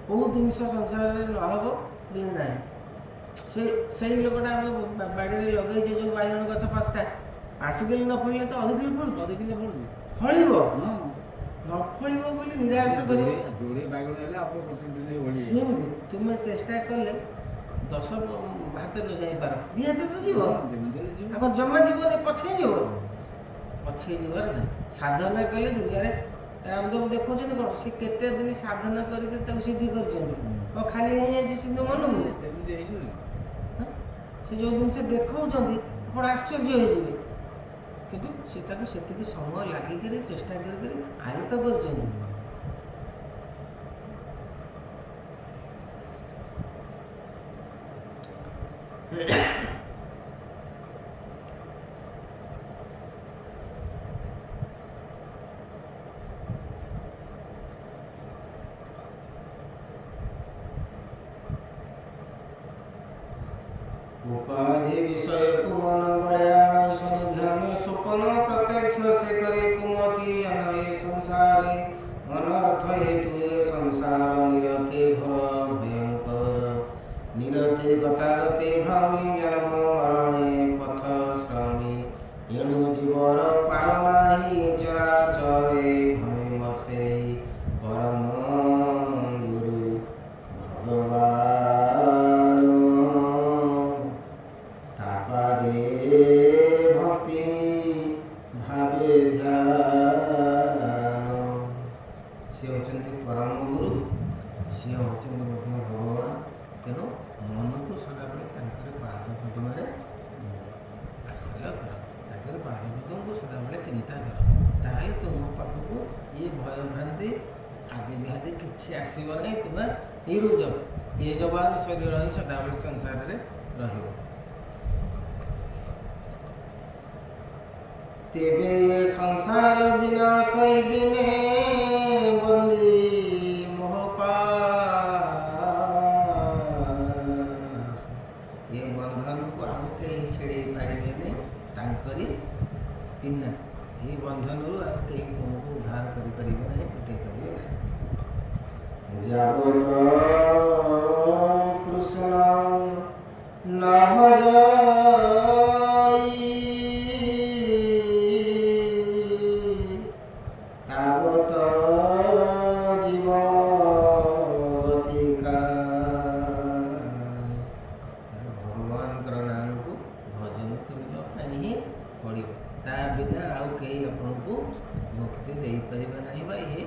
କେଉଁ ଜିନିଷ ସଂସାରରେ ନ ହବ ବୋଲି ନାହିଁ। ସେଇ ଲୋକଟା ଆମେ ବାଡ଼ିରେ ଲଗେଇଛେ ଯେଉଁ ବାଇଗଣ ଗଛ 5ଟା, 5 କିଲୋ ନ ଫଳିଲେ ତ ଅଧ କିଲୋ ଫଳିବ। ନ ଫଳିବ ବୋଲି ନିରାଶ କରିବ। ସେମିତି ତୁମେ ଚେଷ୍ଟା କଲେ 10 ହାତ ନ ଯାଇପାର, 2 ହାତ ତ ଯିବ। ଆପଣ ଜମା ଯିବନି, ପଛେଇ ଯିବାର ନାହିଁ। ସାଧନା କଲେ ଦୁନିଆରେ ରାମଦେବ ଦେଖୁଛନ୍ତି କ'ଣ, ସେ କେତେ ଦିନ ସାଧନା କରିକି ତାକୁ ସିଦ୍ଧି କରିଛନ୍ତି। ଖାଲି ହେଇଯାଇଛି ସିଦ୍ଧ ମନକୁ, ସେ ଯେଉଁ ଜିନିଷ ଦେଖାଉଛନ୍ତି ଆପଣ ଆଶ୍ଚର୍ଯ୍ୟ ହେଇଯିବେ, କିନ୍ତୁ ସେ ତାକୁ ସେତିକି ସମୟ ଲାଗିକରି ଚେଷ୍ଟା କରିକରି ଆୟତ୍ତ କରିଛନ୍ତି। उपाधि विषय कुमन बड़ाई सन ध्यान स्वप्न प्रत्यक्ष से करे कुमति अनय संसारे अनर्थ हेतु संसार निरते घोर भयंकर निरते गतागते भ्रमी जन्म मरणे पथ श्रमी एणु जीवर पाल नाही चराचरे भमे बसे परम गुरु भगवान तापादे भक्ति भावे ध्यान से होचंती परम गुरु सी होचंती भगवान तेणु मन को सदाबले पाद पद्मे आश्रय कर पाद पद्म को सदाबले चिंता कर ताहले तुम पाखक ये भय भ्रांति आदि व्याधि किसी आसब ना तुम निरुजब ये जबान शरीर ही सदाबले संसार में रहिब। तेबे ये संसार विनाश बिने बंदी मोहपाश ये बंधन को आउ कहीं छेड़े पाड़े तांकरी बिना ये बंधन रु आउ कहीं तुमको उद्धार करि परिबे नहीं कुटे करिवे नहीं। जाबत कृष्ण न भजाई तावत जीवती का भगवान नाम को भजन करने ही पड़ो ता बिना आउ कहीं आपन को मुक्ति दे परिबे नहीं बा ये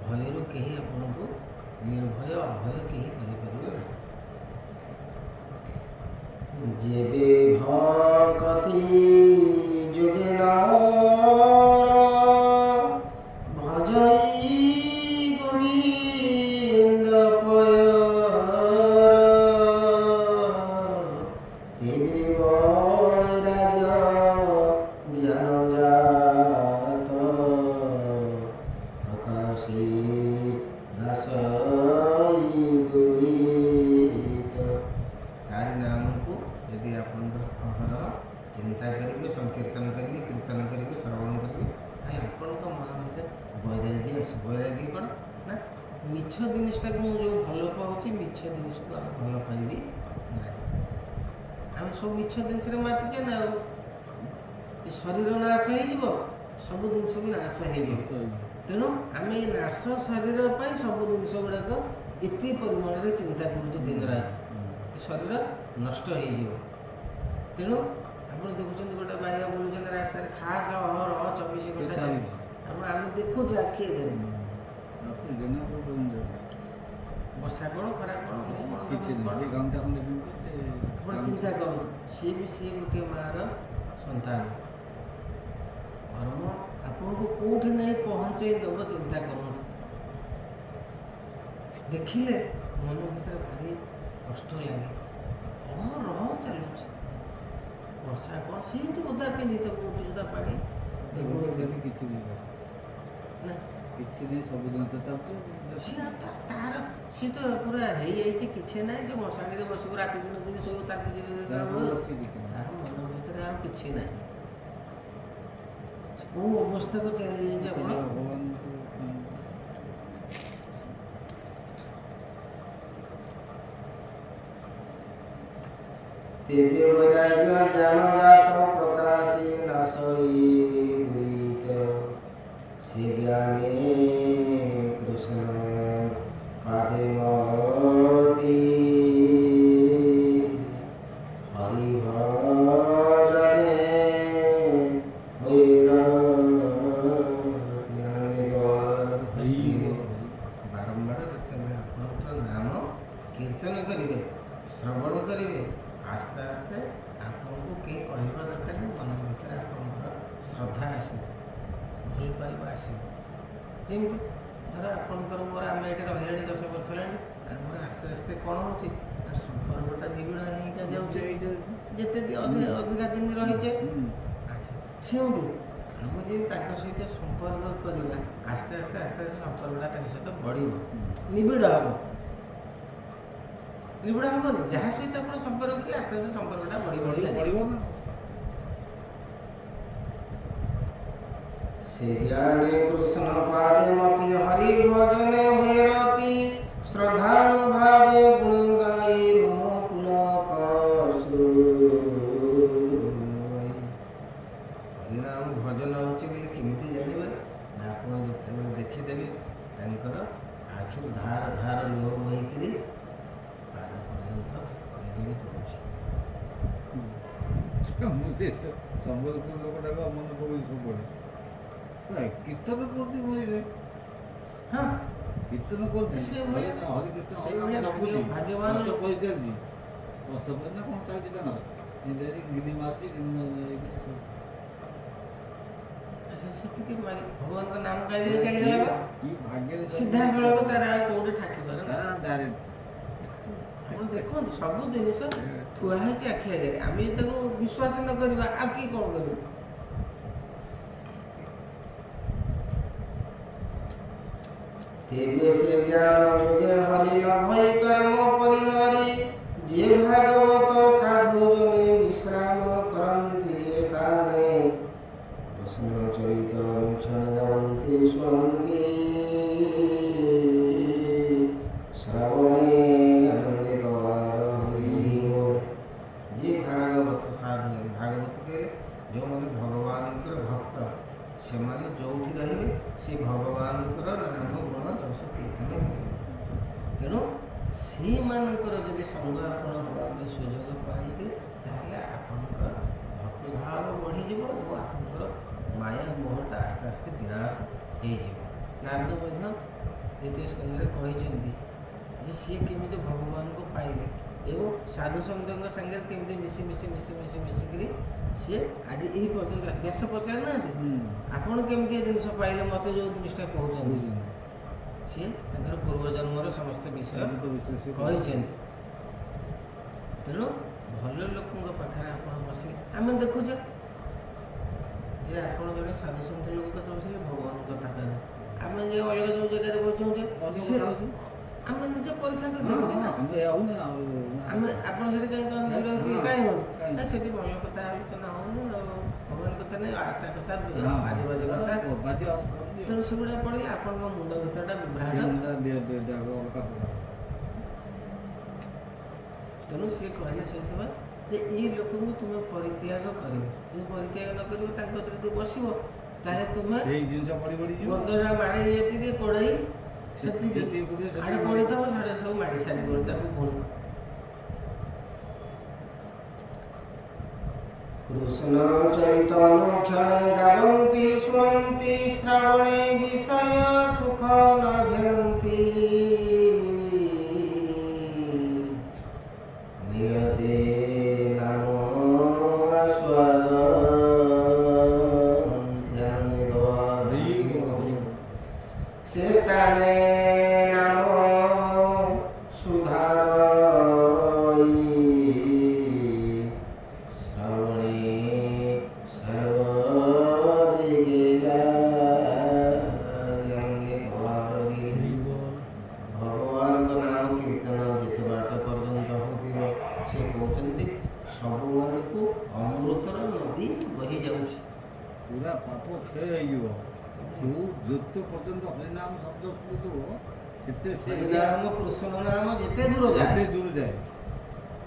भय रु कहीं आपन को निर्भय अभय कहीं करि परिबे नहीं। जेबे भक्ति जोगिना भजई गोविंद पयर तेबे वैराग्य ज्ञान जात प्रकाशी नाशई दुरित तारी नाम को यदि आप चिंता करेंगे संकीर्तन करेंगे कीर्तन करेंगे श्रवण करेंगे ताहले आपण मन मध्य वैराग्य आस वैराग्य कौन ना मिछ जिनटा को मुझे भल पाऊँ मिछ जिन को आम भल पाइबी ना आम सब मिछ जिन मातिचे ना शरीर नाश हो सब जिनस भी नाश हो तेणु आम ये नाश शरीर पर सब जिनस गुड़ाक एत परिमाण में चिंता करुचे दिन रात शरीर नष्ट हो तेणु आप देखुं गोटे भाई बुलूँ रास्ता खास अहर 24 घंटा आम देखु आखि आगे वर्षा कौन खरा कौन चिंता करूँ सी भी सी गोटे मार संतान कर्म आपन को कौटी नहीं पहुँचे दब चिंता करूँ देखिले मन भीतर भारी कष्ट लगे रह चलु वर्षा कौन सी तो ओदा पिंधि तो कौटी सुधा पानी किसी सब दिन तो तार सी तो पूरा हो किसी ना जो मशाणी बस रात दिन जो सब तार मन भीतर आ कि ना कौ अवस्था को चली जाए तेबे वैराग्य ज्ञान जात प्रकाशी नाशई दुरित से ज्ञाने कृष्ण पादे मति हरिहरने बारंबार जिते नाम कीर्तन करेंगे श्रवण करेंगे ଆସ୍ତେ ଆସ୍ତେ ଆପଣଙ୍କୁ କେହି କହିବା ଦରକାର ନାହିଁ, ମନ ଭିତରେ ଆପଣଙ୍କର ଶ୍ରଦ୍ଧା ଆସିବ, ଭଲ ପାଇବା ଆସିବ। ଯେମିତି ଧର ଆପଣଙ୍କର ମୋର ଆମେ ଏଠି ରହିଲେଣି 10 ବର୍ଷ ହେଲାଣି, ଆମର ଆସ୍ତେ ଆସ୍ତେ କ'ଣ ହେଉଛି ନା ସମ୍ପର୍କଟା ନିବିଡ଼ ହେଇକା ଯାଉଛି, ଯେତେ ଅଧିକା ଦିନ ରହିଛେ। ଆଚ୍ଛା, ସେମିତି ଆମେ ଯଦି ତାଙ୍କ ସହିତ ସମ୍ପର୍କ କରିବା, ଆସ୍ତେ ଆସ୍ତେ ସମ୍ପର୍କଟା ତାଙ୍କ ସହିତ ବଢ଼ିବ, ନିବିଡ଼ ହେବ। ନିବିଡ଼ ହେବନି, ଯାହା ସହିତ ଆପଣ ସମ୍ପର୍କ କରିବେ ଆସ୍ତେ ଆସ୍ତେ ସମ୍ପର୍କଟା ବଢ଼ିବ ନା। ସେ ଜ୍ଞାନେ କୃଷ୍ଣ ପାଦେ ମତି ହରି ଭଜନେ ହୁଏ ରତି, ଶ୍ରଦ୍ଧାନୁଭାବେ ଗୁଣ ଗାଇ ରହ ପୁଲକ ହରିନାମ ଭଜନ ହେଉଛି ବୋଲି କେମିତି ଜାଣିବେ ନା ଆପଣ ଯେତେବେଳେ ଦେଖିଦେବେ ତାଙ୍କର ଆଖିରୁ ଧାର ଧାର ଲୁହ ବୋହିକିରି ପାଦ ପର୍ଯ୍ୟନ୍ତ ନିଗିଡ଼ି ପଡ଼ୁଛି। ମୁଁ ସେ ସମ୍ବଲପୁର ଲୋକଟାକୁ ମନେ ପକଉଛି ସବୁବେଳେ କୀର୍ତ୍ତନ କରୁଛି ବହିରେ। ହଁ, କୀର୍ତ୍ତନ କରୁଛି, ହରି କୀର୍ତ୍ତନ ଭାଗ୍ୟବାନ କରିଚାଲିଛି, କଷ୍ଟ କରି ନା କ'ଣ ଚାଲିଛି ତାଙ୍କର, ଗିନି ମାରୁଛି ସେତିକି ଭଗବାନଙ୍କ ନାମ ଗାଇଦେଇ ଚାଲିଗଲା, କି ଭାଗ୍ୟରେ ସିଧାସଳଖ ତାର ଆଉ କୋଉଠି ଠାକିବ। ଡାଇରେକ୍ଟ ଆପଣ ଦେଖନ୍ତୁ ସବୁ ଜିନିଷ ଥୁଆ ହେଇଛି ଆଖି ଆଗରେ, ଆମେ ଯଦି ତାକୁ ବିଶ୍ୱାସ ନ କରିବା ଆଉ କିଏ କ'ଣ କରିବ? ତେବେ ସେ ଜ୍ଞାନ ଯୁଗେ ହରି ନ ଭଇ କର୍ମ ପରିହରି, ଯିଏ ଭାଗବତ ସାଧୁ ଜନେ ବିଶ୍ରାମ କରନ୍ତି ସ୍ଥାନେ, କୃଷ୍ଣ ଚରିତ କ୍ଷଣ ଯାଆନ୍ତି ଶୁଣନ୍ତି, ଶ୍ରାବଣେ ଆନନ୍ଦିତ ହରିବ। ଯିଏ ଭାଗବତ ସାଧୁ, ଭାଗବତ କହିଲେ ଯେଉଁମାନେ ଭଗବାନଙ୍କର ଭକ୍ତ, ସେମାନେ ଯେଉଁଠି ରହିବେ ସେ ଭଗବାନଙ୍କର ନାମ ଗୁଣ ଯଶ କୀର୍ତ୍ତନ କରିବେ। ତେଣୁ ସେଇମାନଙ୍କର ଯଦି ସଙ୍ଗ ଆପଣ ହେବାକୁ ସୁଯୋଗ ପାଆନ୍ତି, ତାହେଲେ ଆପଣଙ୍କର ଭକ୍ତିଭାବ ବଢ଼ିଯିବ ଏବଂ ଆପଣଙ୍କର ମାୟା ମୋହଟା ଆସ୍ତେ ଆସ୍ତେ ବିନାଶ ହେଇଯିବ। ନାରଦ ମଧ୍ୟ ଦ୍ୱିତୀୟ ସ୍କନ୍ଧରେ କହିଛନ୍ତି ଯେ ସିଏ କେମିତି ଭଗବାନଙ୍କୁ ପାଇଲେ ଏବଂ ସାଧୁସନ୍ଥଙ୍କ ସାଙ୍ଗରେ କେମିତି ମିଶିକିରି ସିଏ ଆଜି ଏଇ ପର୍ଯ୍ୟନ୍ତ ବ୍ୟାସ ପଚାରିନାହାନ୍ତି ଆପଣ କେମିତି ଏ ଜିନିଷ ପାଇଲେ, ମୋତେ ଯେଉଁ ଜିନିଷଟା କହୁଛନ୍ତି, ସିଏ ତାଙ୍କର ପୂର୍ବଜନ୍ମର ସମସ୍ତ ବିଷୟ କହିଛନ୍ତି। ତେଣୁ ଭଲ ଲୋକଙ୍କ ପାଖରେ ଆପଣ ବସିଲେ, ଆମେ ଦେଖୁଛେ ଯେ ଆପଣ ଜଣେ ସାଧୁସନ୍ଥ ଲୋକ କଥା ବସିଲେ ଭଗବାନଙ୍କ କଥା କହିଲେ, ଆମେ ଯେ ଅଲଗା ଯେଉଁ ଜାଗାରେ ବସୁଛେ ଆମେ ନିଜ ପରୀକ୍ଷା କରି ଦେଖୁଛେ ନା, ଆମେ ଆପଣ ସେଠି କାହିଁ କହନ୍ତି କାହିଁ ହଉନି, ସେଠି ଭଲ କଥା ଆଲୋଚନା ହଉନି, ଭଗବାନ କଥା ନେଇ ତା କଥା ଆଜିବାଜି କଥା, ତେଣୁ ସେଗୁଡ଼ା ପଡ଼ିଲେ ଆପଣଙ୍କ ମୁଣ୍ଡ ଭିତରଟା ବିଭ୍ରାଟ। ତେଣୁ ସିଏ କହିଲେ ସେଇଥିପାଇଁ ଯେ ଏଇ ଲୋକଙ୍କୁ ତୁମେ ପରିତ୍ୟାଗ କରିବ, ଯଦି ପରିତ୍ୟାଗ ନ କରିବ ତାଙ୍କ କତିରେ ଯଦି ବସିବ ତାହେଲେ ତୁମେ ବଦଳା ବାଡ଼େଇ ଯେତିକି କୋଡ଼େଇ ସେତିକି ଆଡ଼େ ପଡ଼ିଥିବ, ସାଡ଼େ ସବୁ ମାଡ଼ି ସାରି ପଡ଼ି ତାକୁ ପୁଣି କୃଷ୍ଣ ଚରିତନ କ୍ଷଣେ ଗାବନ୍ତି ଶୁଣନ୍ତି, ଶ୍ରାବଣେ ବିଷୟ ସୁଖ ନ ଘେରନ୍ତି, ନିରତେ ନାମ ଆସ୍ୱାଦ ସେ ସ୍ଥାନେ ନାମ ସୁଧାରଇ, ଶ୍ରାବଣେ ସର୍ବଦିଗେ ଯାନ୍ତି। ଭଗବାନଙ୍କ ନାମ କୀର୍ତ୍ତନ ଯେତେ ବାଟ ପର୍ଯ୍ୟନ୍ତ ହେଉଥିବ, ସେ କହୁଛନ୍ତି ସବୁଆଡ଼କୁ ଅମୃତର ନଦୀ ବହି ଯାଉଛି, ପୁରା ପାପ କ୍ଷୟ ହେଇଯିବ। ଯେତେ ପର୍ଯ୍ୟନ୍ତ ହରିନାମ ଶବ୍ଦ ଶୁଣୁଥିବ ସେତେ ହରିନାମ କୃଷ୍ଣ ନାମ ଯେତେ ଦୂର ଯାଏ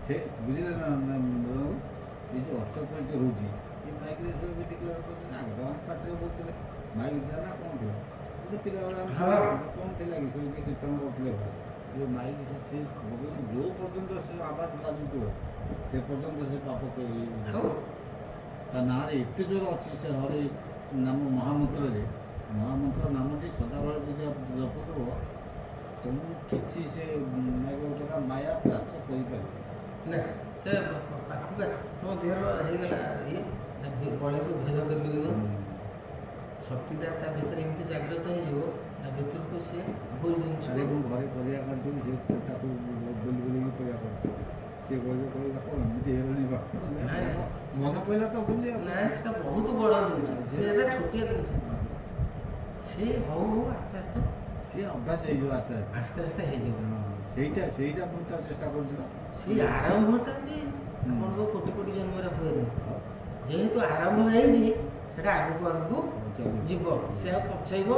ସେ ବୁଝିଲେ ନା। ଏ ଯେଉଁ ଅଷ୍ଟପରିଚୟ ହେଉଛି ଏ ମାଇକ୍ରେ ସବୁ ଡିକ୍ଲେୟାର କରୁଛନ୍ତି, ଆଗ ପାଟିରେ ବୋଲୁଥିଲେ ମାଇକ୍ ଥିଲା ନା କ'ଣ ଥିଲା, ପିଲାବେଳେ କ'ଣ ଥିଲା କି ସବୁ କୀର୍ତ୍ତନ କରୁଥିଲେ, ଯେଉଁ ମାଇକ୍ ସେ ଯେଉଁ ପର୍ଯ୍ୟନ୍ତ ସେ ଆବାଜ ବାଜୁଥିବ ସେ ପର୍ଯ୍ୟନ୍ତ ସେ ପାପ ତା ନାଁରେ ଏତେ ଜୋର ଅଛି ସେ ହରି ନାମ ମହାମନ୍ତ୍ରରେ, ମହାମନ୍ତ୍ର ନାମଟି ସଦାବେଳେ ଯଦି ଜପୁଥିବ ତୁମକୁ କିଛି ସେ ମାୟା ଗ୍ରାସ କରିପାରିବ ନା। ସେ ପାଖକୁ ତମ ଦେହର ହେଇଗଲା ବଳକୁ ଭେଦ କରିଦେବ ଶକ୍ତିଟା ତା ଭିତରେ ଏମିତି ଜାଗ୍ରତ ହେଇଯିବ ତା ଭିତରକୁ ସିଏ ଭୁଲ ଜିନିଷ ଆରେ ମୁଁ ଘରେ ପରିବା କାଟୁଛି ସେ ତାକୁ ବୁଲି ବୁଲିକି ପରିବା କାଟୁଛି ସିଏ କହିଲା କ'ଣ ଏମିତି ହେଇଗଲାଣି ବା ମନେ ପଡ଼ିଲା ତ ବୁଲି ନାଇଁ ସେଟା ବହୁତ ବଡ଼ ଜିନିଷ ସେଟା ଛୋଟିଆ ଜିନିଷ ସେ ହଉ ହଉ ଆସ୍ତେ ଆସ୍ତେ ସିଏ ଅଭ୍ୟାସ ହେଇଯିବ ଆସ୍ତେ ଆସ୍ତେ ଆସ୍ତେ ଆସ୍ତେ ହେଇଯିବ ସେଇଟା ମୁଁ ତା ଚେଷ୍ଟା କରୁଛି ସେଇ ଆରମ୍ଭଟା ବି ଆପଣଙ୍କ କୋଟି କୋଟି ଜନ୍ମରେ ହୁଏନି ଯେହେତୁ ଆରମ୍ଭ ହେଇଛି ସେଟା ଆଗକୁ ଆଗକୁ ଯିବ ସେ ଆଉ ପଛେଇବ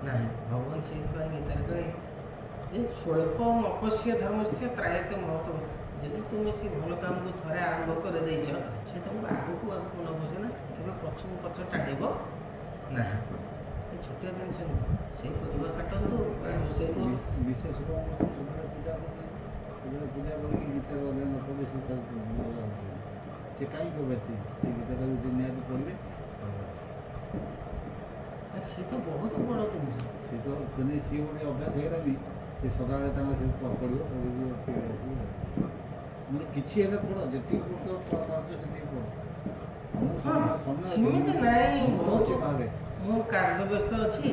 ନାହିଁ ଭଗବାନ ସେଇଥିପାଇଁ ଗୀତାରେ କହେ ଯେ ସ୍ୱଳ୍ପ ମପସ୍ୟ ଧର୍ମସ୍ୟ ତ୍ରାୟତେ ମହତ୍ଵ ଯଦି ତୁମେ ସେ ଭଲ କାମକୁ ଥରେ ଆରମ୍ଭ କରିଦେଇଛ ସେ ତୁମକୁ ଆଗକୁ ଆଗକୁ ନ ବସେ ନା କେବେ ପଛକୁ ପଛ ଟାଣିବ ନାହିଁ ଏ ଛୋଟିଆ ଜିନିଷ ନୁହଁ ସେଇ ପରିବା କାଟନ୍ତୁ ରୋଷେଇକୁ ବିଶେଷ ପୂଜା କରିକି ଗୀତାର ଅଧ୍ୟୟନ ପଢ଼େ ସେ କାହିଁକି ବେଶୀ ସେ ଗୀତାଟାକୁ ସେ ନିହାତି ପଢ଼ିବେ ସେ ତ ବହୁତ ବଡ଼ ଜିନିଷ ସେ ତ ଯଦି ସିଏ ଗୋଟେ ଅଭ୍ୟାସ ହେଇଗଲାନି ସେ ସଦାବେଳେ ତାଙ୍କ ସେ ପଢ଼ିବ ପଢ଼ିକି ମାନେ କିଛି ହେଲେ ପଢ଼ ଯେତିକି ପାରୁଛ ସେତିକି ପଢ଼ ସେମିତି ନାହିଁ ମୁଁ ତ ଅଛି ବାହାରେ ମୁଁ କାର୍ଯ୍ୟ ବ୍ୟସ୍ତ ଅଛି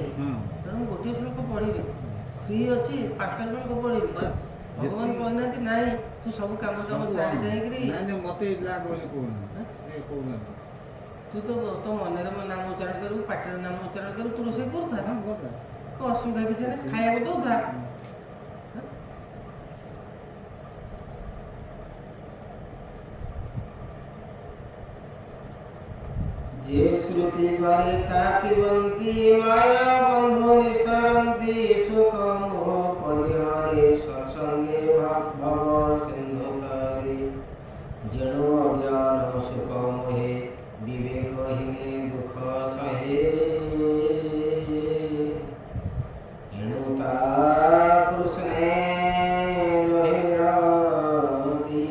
ତେଣୁ ମୁଁ ଗୋଟିଏ ଶ୍ଲୋକ ପଢ଼ିବି ଫ୍ରି ଅଛି 5ଟା ଶ୍ଲୋକ ପଢ଼ିବି ଭଗବାନ କହିନାହାନ୍ତି ନାଇଁ ତୁ ସବୁ କାମ ଦାମ ଛାଡ଼ି ଦେଇକିରି ନାଇଁ ମୋତେ ଲାଗ ବୋଲି କହୁନାହାନ୍ତି ସେ କହୁନାହାନ୍ତି ତୁ ତ ତୋ ମନରେ ନାମ ଉଚ୍ଚାରଣ କରିବୁ ପାଟିରେ ନାମ ଉଚ୍ଚାରଣ କରିବୁ ତୁ ରୋଷେଇ କରୁଥା କ'ଣ ଅସୁବିଧା କିଛି ନାହିଁ ଖାଇବାକୁ ଦଉଥା जे श्रुति द्वारिता पिबन्ति माया बन्धो निस्तरन्ति सुख मोह परिहारे सत्संगे भव सिन्धुतरे जनो अज्ञान सुख मोहे विवेकहीने दुख सहे एणुता कृष्णे लोहिरति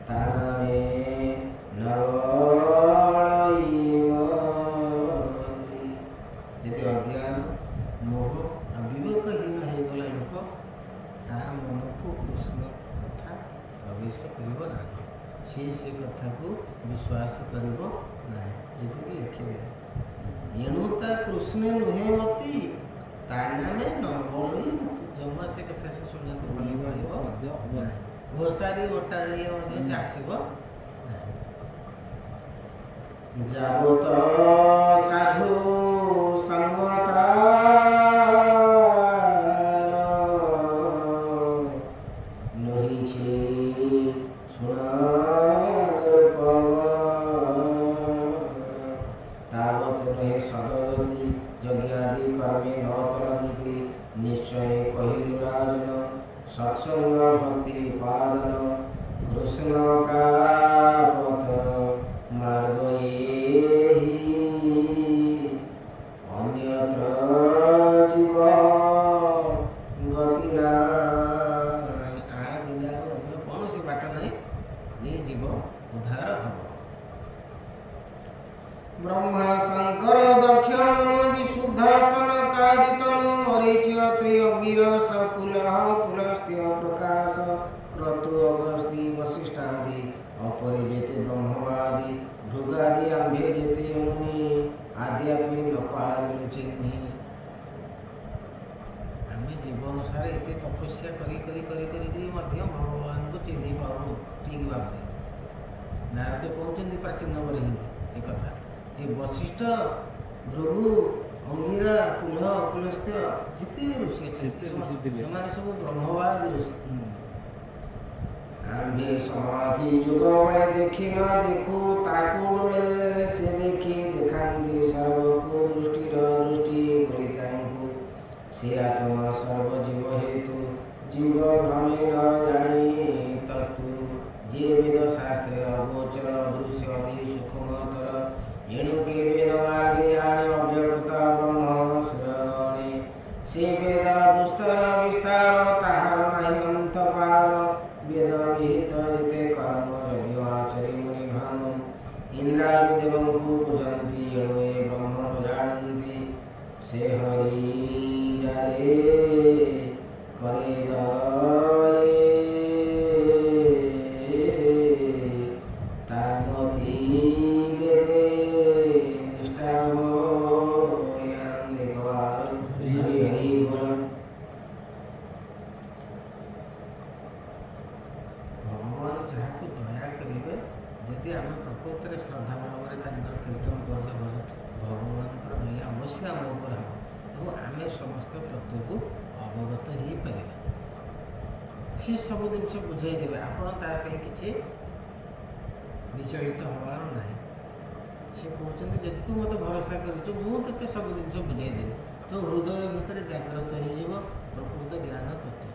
तानमे ଯଦି ଅଜ୍ଞାନ ମୋହ ବିବେକହୀନ ହେଇଗଲା ଲୋକ ତା ମନକୁ କୃଷ୍ଣ କଥା ପ୍ରବେଶ କରିବ ନାହିଁ ସେ କଥାକୁ ବିଶ୍ୱାସ କରିବ ନାହିଁ ଏଠିକି ଲେଖିଦେଲେ ଏଣୁ ତା କୃଷ୍ଣ ନୁହେଁ ମତି ତା ନାମେ ନ ବଳି ଜମା ସେ କଥା ସେ ଶୁଣିବାକୁ ଭଲ କହିବ ଘୋଷାରି ଗୋଟାଳିଏ ମଧ୍ୟ ସେ ଆସିବ ନାହିଁ ଯାବତ ସାଧୁ ସଙ୍ଗତା ନହିছে तावत नहे सदगति यज्ञादि कर्मे न तरन्ति निश्चय कहिलु राजन सत्संग भक्ति पादन कृष्ण प्रापत मार्ग एहि अन्यत्र जीव गति नाहि आ बिना अन्य कौनसी बाट नहीं ये जीव उद्धार हब ब्रह्मा शंकर दक्ष मनो विशुद्ध सनकादितनु मरीच्य त्रिअंगिरस पुलह पुलस्त्य प्रकाश क्रतु अगस्ति वसिष्ठादि अपरे जेते ब्रह्मवादि भृगादि आम्भे जेते मुनि आद्यापि न पारिलु चिन्हि आम्भे जीवन सारे एते तपस्या करी भगवान को चिन्हि पाऊँ ठीक भाव नारद कहते प्राचीन नंबर एक कथा ये वशिष्ठ भृगु अंगिरा कुल्ह पुलस्त्य जिते ऋषि अच्छे सब ब्रह्मवादी ऋषि आम्भे समाधि जुग बड़े देखी न देखू ताकू बड़े से देखी देखांती सर्वको दृष्टिर दृष्टि करितांकु से आत्मा सर्वजीव हेतु जीव भ्रमे न जानी तत्तु जे वेद शास्त्रे अगोचर अदृश्य अति सुखमतर एणु के वेद मार्गे आणे अव्यक्त ब्रह्म सुरगणे से वेद दुस्तर विस्तार ताहार नाही अंत पार वेद विहित जेते कर्म यज्ञ आचरि मुनि भानु इंद्रादि देवंकु पूजन्ति एणु ए ब्रह्म जानन्ति से हरि जाए करे दये ଭକ୍ତକୁ ଅବଗତ ହେଇପାରିବେ। ସେ ସବୁ ଜିନିଷ ବୁଝାଇ ଦେବେ, ଆପଣ ତା ପାଇଁ କିଛି ବିଚଳିତ ହେବାର ନାହିଁ। ସେ କହୁଛନ୍ତି ଯଦି ତୁ ମୋତେ ଭରସା କରିଛୁ ମୁଁ ତୋତେ ସବୁ ଜିନିଷ ବୁଝାଇ ଦେବି, ତୋ ହୃଦୟ ଭିତରେ ଜାଗ୍ରତ ହେଇଯିବ ପ୍ରକୃତ ଜ୍ଞାନ ତତ୍ତ୍ୱ,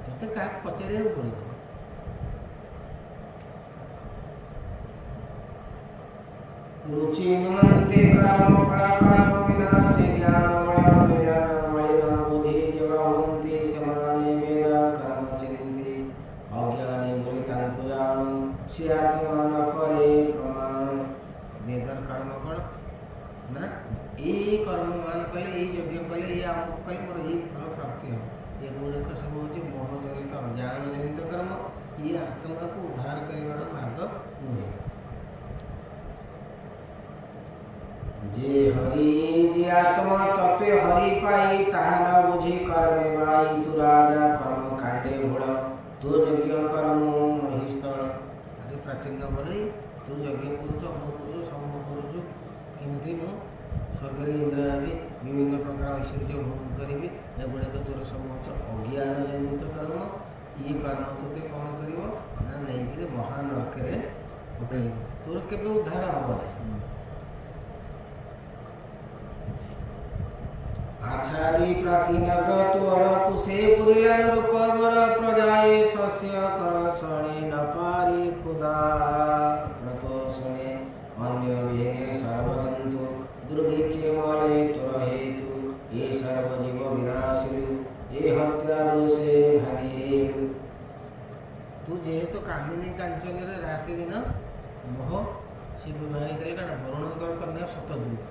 ତୋତେ କାହାକୁ ପଚାରିବାକୁ ପଡ଼ିବ। रुचि निमंते कर्म फल कर्म विनाशे ज्ञान बल ज्ञान मलिन बुद्धि जगवन्ति समाने वेद कर्म चिन्ति अज्ञानी बुरी तांकु जानु से आत्मा न करे प्रमाण। वेदर कर्म फल ना ये कर्म मान कले ये यज्ञ कले ये आमुक कले मोर ये फल प्राप्ति हो, ये गुणिक सब होची मोह जनित अज्ञान जनित कर्म, ये आत्मा को उद्धार करिवार मार्ग नुहे। जे हरि जे आत्मा तत्व हरि पाई ताहा न बुझी कर्मे बाई, तू राजा कर्म कांडे भोळ तू यज्ञ कर्म महिस्थळ। अरे प्राचीन बरई तू यज्ञ करुच अमुक करुच समूह करुच केमती मु स्वर्ग इंद्र हेबी विभिन्न प्रकार ऐश्वर्य भोग करी, एगुड़ाक तोर सब अज्ञान जनित कर्म। ये कर्म तोते कौन कर ना नहीं महान नरक पकड़, तोर केवे उद्धार हम ना। आचारी प्राचीन व्रतुअर कुशे पुरिलन रूपवर प्रजाए शस्य कर शणे न पारी खुदा व्रतो शणे अन्य भेगे सर्वजंतु दुर्भिक्षे मले तुर हेतु ये सर्वजीव विनाशिलु ये हत्या दोषे भागेलु। तू जेहेतु कामिनी कांचन राति दिन मोह से विवाहित कारण वरुण कन्या शतद्रुत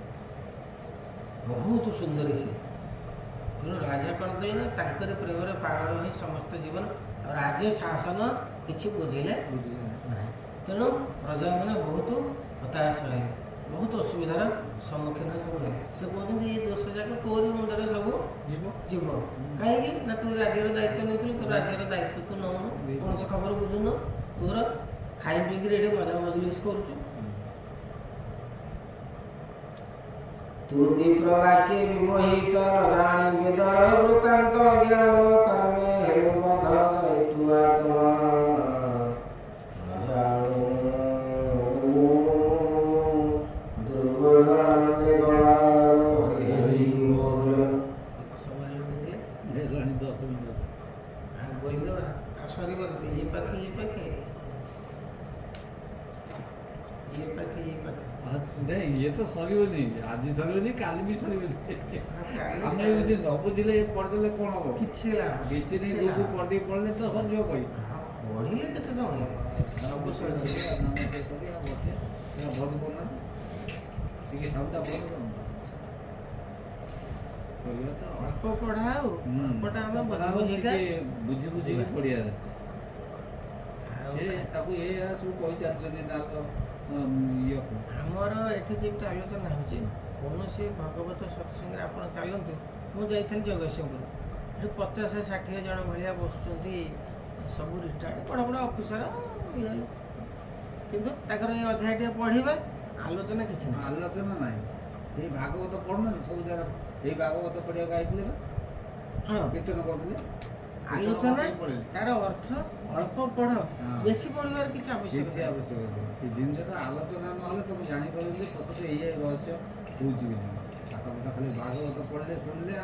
बहुत सुंदरी से तेणु राजा कौन कले ना तांकर प्रेम पागल हो समस्त जीवन और राज्य शासन किसी बुझेले ना, तेणु प्रजा मैंने बहुत हताश है, बहुत असुविधार सम्मुखीन सब है। से कहते ये दोष जाक तोरी मुंडे सब जीव कहीं ना तू राज्यर दायित्व नहीं, तो राज्यर दायित्व तू नौनु कौन से खबर बुझुन, तोर खाई पीक ये मजा मजलिस कर तू विप्रवाक्ये विमोहित न जानी वेदर वृत्तांत ज्ञान कर्मे हेलो बध तू आत्मा जानो दुर्बोधनंदे गवार हरि हरि बोल। समय ले रानी 10 मिनट हां बोल दो आ सॉरी बोलते ये पाखे नहीं ये तो सर आज सर काली भी सर आम न बुझे पढ़दे कौन हम किसी नहीं दूर पढ़े पढ़ले तो सर कही पढ़े के बहुत बना सबटा अल्प पढ़ाओ बुझी बुझी पढ़िया सब कही चलते आमर एठी जेमती आलोचना होची कौन भगवत सत्संग आप चलतु मुझे जगतसिंहपुर ये 50-60 जन भाया बसुँच सब रिटायर्ड बड़ बड़ अफिसर किंतु ये अध्याय पढ़े आलोचना किसी ना आलोचना ना ये भागवत पढ़ुना सब जगह ये भागवत पढ़िया आईते हाँ कीर्तन करते आलोचना तार अर्थ अल्प पढ़ बेसी पढ़ार किसी आवश्यक से जिन आलोचना ना तुम जापर सतत ये रहस्य हूँ खाली भागवत पढ़ले शुणले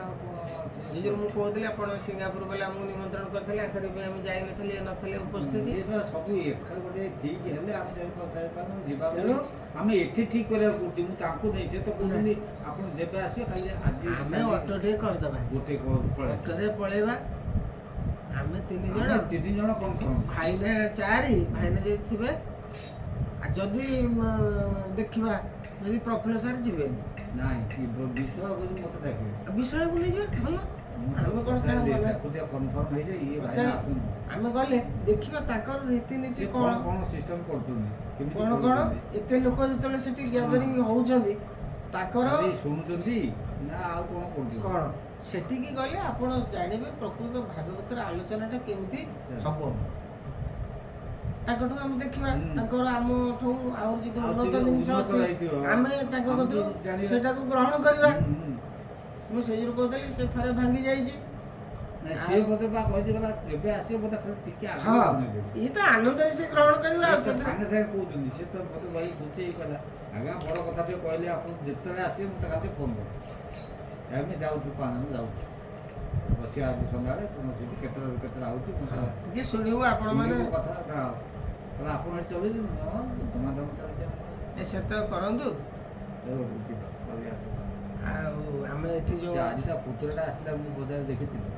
मुझे कहते आप सिंगापुर गले आमको निमंत्रण करते आम जाइए नथिले उपस्थित सब एक गोटे ठीक है आम एठी ठीक कराया नहीं से तो कहते आप जब आसवे खाली आज आम अटो टे करदे गोटे अटो पलैबा आम 3 जन कौन भाईने 4 भाईने जो थे जदि देखा जदि प्रफुल्ल सार जी नहीं विषय मत देखे विषय को नहीं भल आम गले देखा रीतिनीति कौन सिस्टम कौन कौन एत लोक जो गैदरिंग होती शुणुंट ना आउ कौन कौन सेठिकी गले आप जानवे प्रकृत भागवत आलोचना केमती हम आम देखा आम उन्नत जिन आम ग्रहण करवा ମୁଁ ସେଇ ଯୋଗୁଁ କହୁଥିଲି ସେ ଥରେ ଭାଙ୍ଗି ଯାଇଛି। ନାଇଁ ସିଏ ମୋତେ ବା କହିଛି ଗଲା ଏବେ ଆସିବ ମୋତେ ଖାଲି ଟିକେ ହଁ ଆଗକୁ ଇଏ ତ ଆନନ୍ଦରେ ସେ ଗ୍ରହଣ କରିବ ଆଉ ସାଙ୍ଗେ ସେଥିରେ ସାଙ୍ଗେ କହୁଛନ୍ତି ସେ ତ ମୋତେ ଭାଇ ବୁଝେଇ କହିଲା ଆଜ୍ଞା ବଡ଼ କଥା ଟିକେ କହିଲେ ଆପଣ ଯେତେବେଳେ ଆସିବେ ମୋତେ ଖାଲି ଫୋନ୍ କରିବେ ଆମେ ଯାଉଛୁ ପାନନ ଯାଉଛୁ ବସିବା ଆଜି ସନ୍ଧ୍ୟାବେଳେ ତୁମ ସେଠି କେତେବେଳେ କେତେବେଳେ ଆଉଛି ମୋତେ ଟିକେ ଶୁଣିବୁ ଆପଣ ମାନେ ଶୁଣିବୁ କଥା କହିଲା ଆପଣ ଏଠି ଚଲେଇଛନ୍ତି ହଁ ଧମାଧମ ଚାଲିଛି ଏ ସେତ କରନ୍ତୁ। ଆମର ବୁଝିବା କରିବା ଆଉ ଆମେ ଏଠି ଯୋଉ ଆଜି ତା ପୁତୁରାଟା ଆସିଲା ମୁଁ ବଜାରରେ ଦେଖିଥିଲି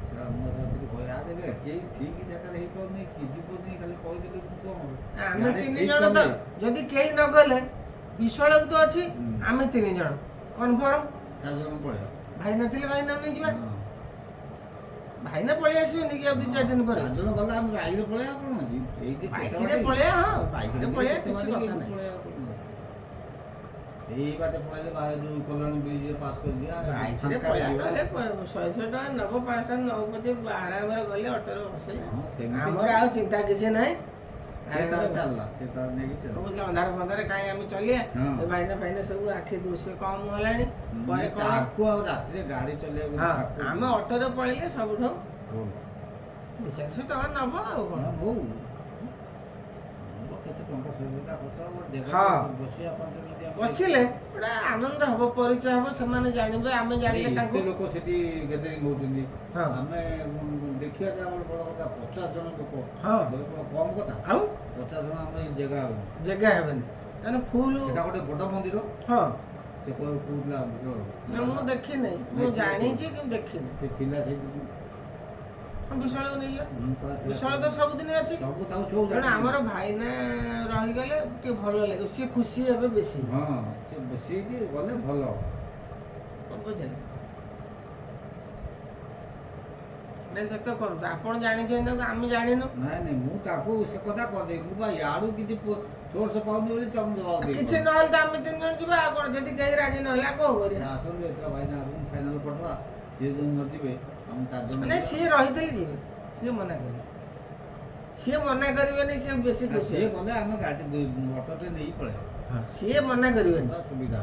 ସେଟା ମୁଁ ଭାବିଥିଲି କହିବା ଦେଖେ କେହି ଠିକ୍ ଜାଗାରେ ହେଇପାରୁନି କି ଯିବନି ଖାଲି କହିଦେଲି ମୁଁ କ'ଣ ହବ ଆମେ 3 ଜଣ ତ ଯଦି କେହି ନ ଗଲେ ବିଶ୍ୱାଳ ତ ଅଛି ଆମେ 3 ଜଣ କନଫର୍ମ 4 ଜଣ ପଳେଇବା ଭାଇନା ଥିଲେ ଭାଇନା ନେଇଯିବା ଭାଇନା ପଳେଇ ଆସିବେନି କି ଆଉ 2-4 ଦିନ ପରେ 4 ଜଣ ଗଲେ ଆମେ ବାଇକ୍ରେ ପଳେଇବା କ'ଣ ଅଛି ଏଇ ଯେ ବାଇକରେ ପଳେଇବା ହଁ ବାଇକରେ ପଳେଇବା କିଛି କଥା ନାହିଁ। ଏଇ ବାଟେ ପଳେଇଲେ ଯୋଉ କଲ୍ୟାଣ ବ୍ରିଜରେ ପାସ୍ କରିଯିବା ବାଇକରେ ପଳେଇବା ଗଲେ 100 ଟଙ୍କା ନବ 5 ଟଙ୍କା ନବ ପଛେ ଆରାମରେ ଗଲେ ଅଟୋରେ ବସେଇବା ଆମର ଆଉ ଚିନ୍ତା କିଛି ନାହିଁ। ଚାଲିଲା ସେ ତାର ନେଇକି ଅନ୍ଧାର ଫନ୍ଧାରେ କାହିଁ ଆମେ ଚଳିବା ଏ ଭାଇନା ଫାଇନା ସବୁ ଆଖି ଦୃଶ୍ୟ କମ ହେଲାଣି ପରେ କ'ଣ ତାକୁ ଆଉ ରାତିରେ ଗାଡ଼ି ଚଲେଇବାକୁ ଆମେ ଅଟୋରେ ପଳେଇଲେ ସବୁଠୁ 200-400 ଟଙ୍କା ନବ ଆଉ କ'ଣ କେତେ ଟଙ୍କା ବସିଲେ ଗୋଟେ ଆନନ୍ଦ ହବ ପରିଚୟ ହବ ସେମାନେ ଜାଣିବେ ଆମେ ଜାଣିଲେ ତାଙ୍କୁ ଲୋକ ସେଠି ଗ୍ୟାଦରିଂ ହଉଛନ୍ତି ଆମେ ଦେଖିବା ଯେ ଆମର ବଡ଼ କଥା 50 ଜଣ ଲୋକ କମ କଥା ଆଉ 50 ଜଣ ଆମର ଜାଗା ହେବେନି ତାହେଲେ ଫୁଲ ଏଟା ଗୋଟେ ବଡ଼ ମନ୍ଦିର ହଁ ସେ କହୁଥିଲା ମୁଁ ଦେଖିନି ମୁଁ ଜାଣିଛି କିନ୍ତୁ ଦେଖିନି ସେ ଥିଲା ସେଇଠି ବିଶାଳକୁ ନେଇଯିବା ବିଶାଳ ତ ସବୁଦିନ ଅଛି ତେଣୁ ଆମର ଭାଇନା ରହିଗଲେ ଟିକେ ଭଲ ଲାଗିବ ସିଏ ଖୁସି ହେବେ ବେଶୀ ହଁ ସିଏ ଗଲେ ଭଲ ବୁଝିଲେ ନାଇଁ ସେ ତ କରନ୍ତୁ ଆପଣ ଜାଣିଛନ୍ତି ଆମେ ଜାଣିନୁ ନାଇଁ ନାଇଁ ମୁଁ ତାକୁ ସେ କଥା କରିଦେବି ମୁଁ ବା ଇଆଡ଼ୁ କିଛି ସୋର୍ସ ପାଉନି ବୋଲି ତମେ ଜବାବ ଦେବି କିଛି ନହେଲେ ତ ଆମେ 3 ଜଣ ଯିବା ଆଉ କ'ଣ ଯଦି କେହି ରାଜି ନହେଲେ କ'ଣ କରିବା ଆସନ୍ତୁ ଏଥର ଭାଇନା ଫାଇନାଲ କରିଦେବା ସିଏ ଯଦି ନ ଯିବେ ଆମ 4 ଜଣ ନାଇଁ ସିଏ ରହିଥିଲେ ଯିବେ ସିଏ ମନା କରିବେ ସିଏ ମନା କରିବେନି ସିଏ ବେଶୀ ଖୁସି ସିଏ ଗଲେ ଆମେ ଗାଡ଼ି ଅଟୋଟେ ନେଇ ପଳେଇବା ସିଏ ମନା କରିବେନି ସୁବିଧା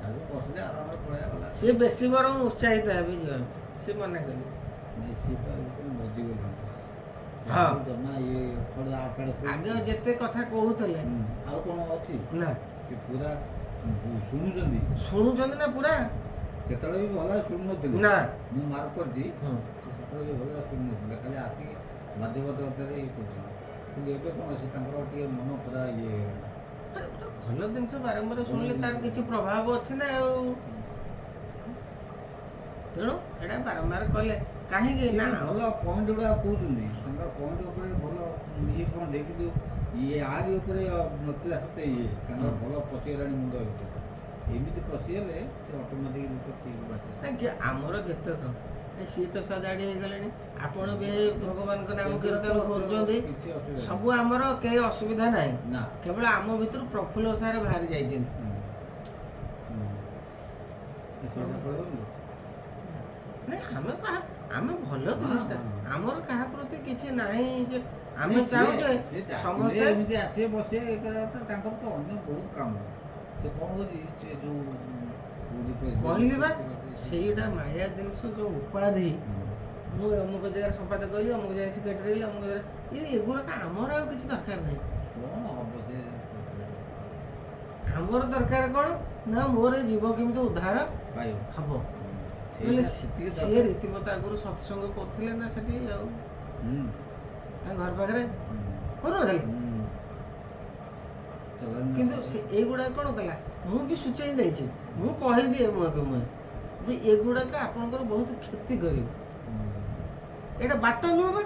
ହେବ ବସିଲେ ଆରାମରେ ପଳେଇବା ଗଲା ସିଏ ବେଶୀ ବରଂ ଉତ୍ସାହିତ ହେବେ ଯିବା ସିଏ ମନା କରିବେ ଆଗ ଯେତେ କଥା କହୁଥିଲେ ଆଉ କ'ଣ ଅଛି ନା ସେ ପୁରା ଶୁଣୁଛନ୍ତି ନା ପୁରା ସେତେବେଳେ ବି ଭଲ ଶୁଣୁନଥିଲେ ନା ମୁଁ ମାର୍କ କରିଛି ସେତେବେଳେ ବି ଭଲ ଶୁଣୁନଥିଲେ ଖାଲି ଆସିକି ବାଧ୍ୟବାଧକତାରେ ଇଏ କରୁଥିଲେ କିନ୍ତୁ ଏବେ କ'ଣ ଅଛି ତାଙ୍କର ଟିକେ ମନ ପୁରା ଇଏ ଭଲ ଜିନିଷ ବାରମ୍ବାର ଶୁଣିଲେ ତାର କିଛି ପ୍ରଭାବ ଅଛି ନା ଆଉ ତେଣୁ ଏଇଟା ବାରମ୍ବାର କଲେ କାହିଁକି ନା ଭଲ ପଏଣ୍ଟ ଗୁଡ଼ା କହୁଛନ୍ତି ତାଙ୍କର ପଏଣ୍ଟ ଉପରେ ଭଲ ଇଏ କ'ଣ କିନ୍ତୁ ଇଏ ଆରି ଉପରେ ନଥିଲା ସେତେ ଇଏ ତାଙ୍କର ଭଲ ପଶିଗଲାଣି ମୁଣ୍ଡ ଭିତରେ ଏମିତି ପଶିଗଲେ ସେ ଅଟୋମେଟିକ୍ ଲୋକ ଠିକ୍ ବାଟେ ଆମର ଯେତେ ସିଏ ତ ସଜାଡ଼ି ହେଇଗଲେଣି ଆପଣ ବି ଭଗବାନଙ୍କ ନାମ କୀର୍ତ୍ତନ କରୁଛନ୍ତି ସବୁ ଆମର କେହି ଅସୁବିଧା ନାହିଁ ନା କେବଳ ଆମ ଭିତରୁ ପ୍ରଫୁଲ୍ଲ ସାର୍ ବାହାରି ଯାଇଛନ୍ତି ନାଇଁ ଆମେ ଭଲ ଜିନିଷଟା ଆମର କାହା ପ୍ରତି କିଛି ନାହିଁ ଯେ ଆମେ ଚାହୁଁଛେ ସମସ୍ତେ ଏମିତି ଆସିବେ ବସିବେ ଇଏ କରିବା କଥା ତାଙ୍କର ତ ଅନ୍ୟ ବହୁତ କାମ ସେ କ'ଣ ହେଉଛି ସେ ଯେଉଁ କହିଲି ବା ସେଇଟା ମାୟା ଜିନିଷ ଯେଉଁ ଉପାଧି ମୁଁ ଅମୁକ ଜାଗାରେ ସମ୍ପାଦ କହିଲି ଅମୁକ ଜାଗାରେ ସେକ୍ରେଟାରୀ ରହିଲି ଅମୁକ ଜାଗାରେ ଏଗୁଡ଼ାକ ଆମର ଆଉ କିଛି ଦରକାର ନାହିଁ କ'ଣ ହବ ସେ ଆମର ଦରକାର କ'ଣ ନା ମୋର ଜୀବ କେମିତି ଉଦ୍ଧାର ହବ ସିଏ ରୀତିମତ ଆଗରୁ ସତ୍ସଙ୍ଗ କରୁଥିଲେ ନା ସେଠି ଆଉ ତାଙ୍କ ଘର ପାଖରେ କରୁନଥିଲେ କିନ୍ତୁ ସେ ଏଇଗୁଡ଼ାକ କ'ଣ କଲା ମୁଁ ବି ସୂଚାଇ ଦେଇଛି ମୁଁ କହିଦିଏ ମୁହଁକୁ ମୁହଁ ଯେ ଏଗୁଡ଼ାକ ଆପଣଙ୍କର ବହୁତ କ୍ଷତି କରିବ ଏଇଟା ବାଟ ନୁହଁ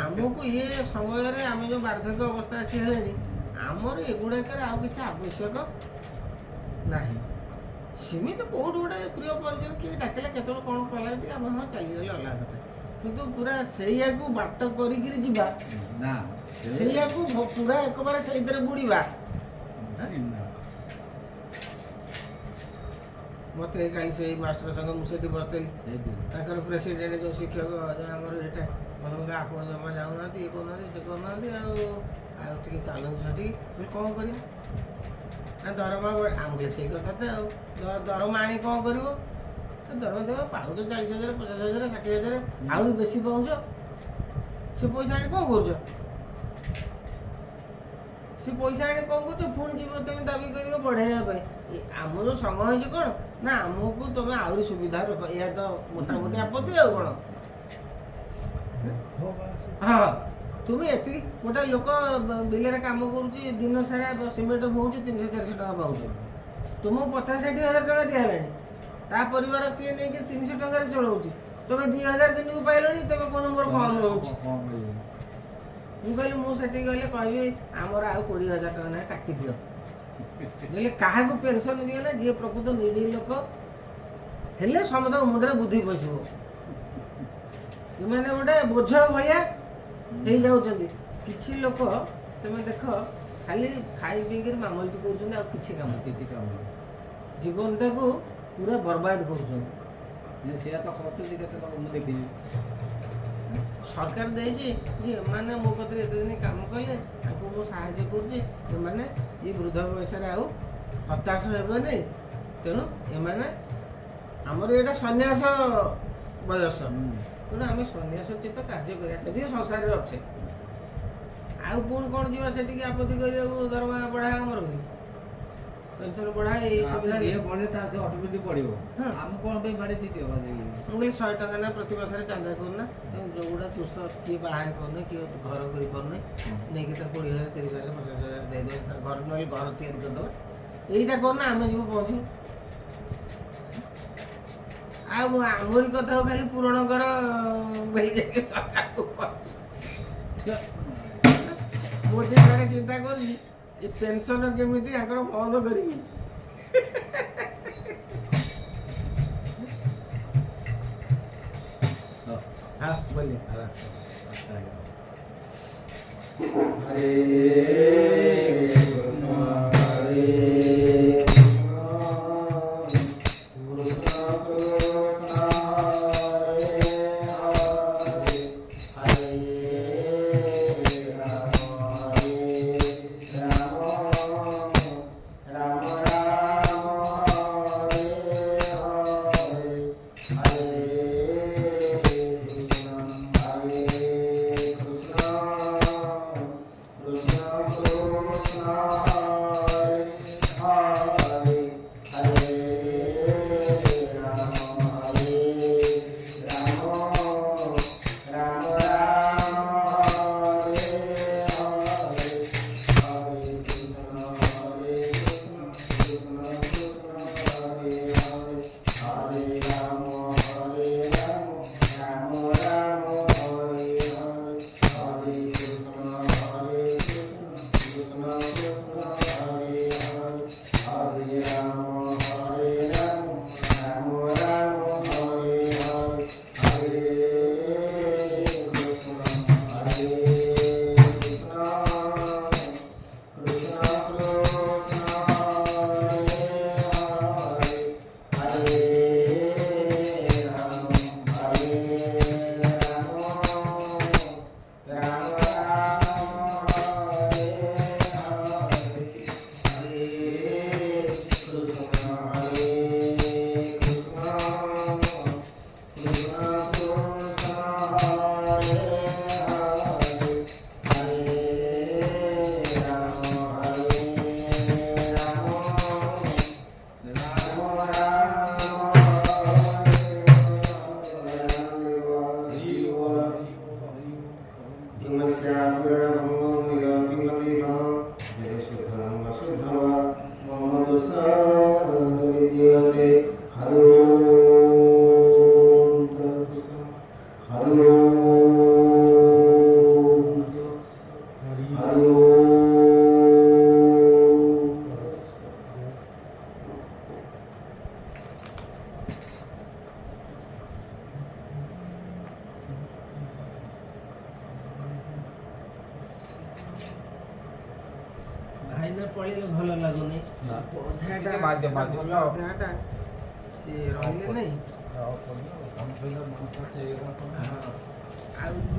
ଆମକୁ ଇଏ ସମୟରେ ଆମେ ଯେଉଁ ବାର୍ଦ୍ଧକ୍ୟ ଅବସ୍ଥା ଆସି ହେଲେଣି ଆମର ଏଗୁଡ଼ାକରେ ଆଉ କିଛି ଆବଶ୍ୟକ ନାହିଁ ସେମିତି କେଉଁଠି ଗୋଟେ ପ୍ରିୟ ପରିଜନ କିଏ ଡାକିଲେ କେତେବେଳେ କ'ଣ କଲା ଟିକେ ଆମେ ହଁ ଚାଲିଗଲେ ଅଲଗା କଥା କିନ୍ତୁ ପୁରା ସେଇଆକୁ ବାଟ କରିକିରି ଯିବା ନା ସେଇଆକୁ ପୁରା ଏକବାରେ ସେଇଥିରେ ବୁଡ଼ିବା ମୋତେ କାଲି ସେଇ ମାଷ୍ଟର ସାଙ୍ଗ ମୁଁ ସେଠି ବସିଥିଲି ତାଙ୍କର ପ୍ରେସିଡେଣ୍ଟ ଯେଉଁ ଶିକ୍ଷକ ଆମର ଏଇଟା ମୋତେ ଆପଣ ଜମା ଯାଉନାହାନ୍ତି ଇଏ କରୁନାହାନ୍ତି ସେ କରୁନାହାନ୍ତି ଆଉ ଟିକେ ଚାଲନ୍ତୁ ସେଠି କ'ଣ କରିବା ନା ଦରମା ଆମକୁ ସେଇ କଥା ତ ଆଉ ଦରମା ଆଣି କ'ଣ କରିବ ଦରମା ଦେବା ପାଉଛ 40,000 50,000 60,000 ଆହୁରି ବେଶୀ ପାଉଛ ସେ ପଇସା ଆଣି କ'ଣ କରୁଛ? ସେ ପଇସା ଆଣି କ'ଣ କରୁଛ? ପୁଣି ଯିବ ତମେ ଦାବି କରିବ ବଢ଼େଇବା ପାଇଁ। ଆମର ସଂଘ ହେଇଛି କ'ଣ ନା ଆମକୁ ତମେ ଆହୁରି ସୁବିଧା ରଖ। ଏହା ତ ମୋଟାମୋଟି ଆପତ୍ତି ଆଉ କ'ଣ। ହଁ ତୁମେ ଏତିକି ଗୋଟେ ଲୋକ ବିଲରେ କାମ କରୁଛି ଦିନ ସାରା ସିମେଣ୍ଟ ବୋହୁଛି 300-400 ଟଙ୍କା ପାଉଛି। ତୁମକୁ 50-60,000 ଟଙ୍କା ଦିଆହେଲାଣି। ତା ପରିବାର ସିଏ ନେଇକି 300 ଟଙ୍କାରେ ଚଳଉଛି। ତମେ 2,000 ଦିନକୁ ପାଇଲଣି। ତମେ କ'ଣ ମୋର କମ୍ ରହୁଛି? ମୁଁ କହିଲି ମୁଁ ସେଠିକି ଗଲେ କହିବି ଆମର ଆଉ 20,000 ଟଙ୍କା ନାହିଁ କାଟିଦିଅ। କହିଲେ କାହାକୁ ପେନସନ୍ ଦିଅ ନା ଯିଏ ପ୍ରକୃତ ନିଡି ଲୋକ ହେଲେ ସମସ୍ତଙ୍କ ମୁଣ୍ଡରେ ବୁଦ୍ଧି ପଶିବ। ଏମାନେ ଗୋଟେ ବୋଝ ଭଳିଆ ହେଇଯାଉଛନ୍ତି। କିଛି ଲୋକ ତମେ ଦେଖ ଖାଲି ଖାଇ ପିଇକିରି ମାମଲତି କରୁଛନ୍ତି ଆଉ କିଛି କାମ ଜୀବନଟାକୁ ପୁରା ବର୍ବାଦ କରୁଛନ୍ତି। ସେଇଆ ତ କରୁଛନ୍ତି କେତେ ଲୋକ ମୁଁ ଦେଖିଛି। ସରକାର ଦେଇଛି ଯେ ଏମାନେ ମୋ କତିରେ ଏତେ ଦିନ କାମ କଲେ ତାଙ୍କୁ ମୁଁ ସାହାଯ୍ୟ କରୁଛି। ଏମାନେ ଏ ବୃଦ୍ଧ ବୟସରେ ଆଉ ହତାଶ ହେବେ ନାହିଁ। ତେଣୁ ଏମାନେ ଆମର ଏଇଟା ସନ୍ନ୍ୟାସ ବୟସ। ତେଣୁ ଆମେ ସନ୍ନ୍ୟାସୋଚିତ କାର୍ଯ୍ୟ କରିବା ଯଦି ସଂସାରରେ ଅଛେ। ଆଉ ପୁଣି କ'ଣ ଯିବା ସେଠିକି ଆପତ୍ତି କରିବାକୁ ଦରମା ବଢ଼ା ଆମର ପେନସନ୍ ବଢ଼ା ଏଇ ସୁବିଧା ବଢ଼େ ତା ସେ ଅଟୋମେଟିକ୍ ପଡ଼ିବ। ଆମେ କ'ଣ ପାଇଁ ବାଡ଼ି ଦେଇଦିଅ? ମୁଁ କହିଲି 100 ଟଙ୍କା ନା ପ୍ରତି ମାସରେ ଚାନ୍ଦା କରୁନା। ଯେଉଁଗୁଡ଼ା ତୁଷ କିଏ ବାହା କରୁନି କିଏ ଘର କରିପାରୁନି ନେଇକି ତାକୁ 20,000 30,000 50,000 ଦେଇଦେବେ। ତାର ଘର ନହେଲେ ଘର ତିଆରି କରିଦେବ। ଏଇଟା କରୁନା ଆମେ ଯିବୁ ପହଞ୍ଚିବୁ। ଆଉ ଆମରି କଥାକୁ ଖାଲି ପୂରଣ କର ଯାଇକି ମୁଁ ଟିକେ ଚିନ୍ତା କରୁଛି ଏ ପେନସନ୍ କେମିତି ଆଙ୍କର ବନ୍ଦ କରିବି। हाँ बोलिए। हरे कृष्ण हरे ଭାଇନା ପଳେଇଲେ ଭଲ ଲାଗୁନି। ଅଧାଟା ସିଏ ରହିଲେ ନାହିଁ ଆଉ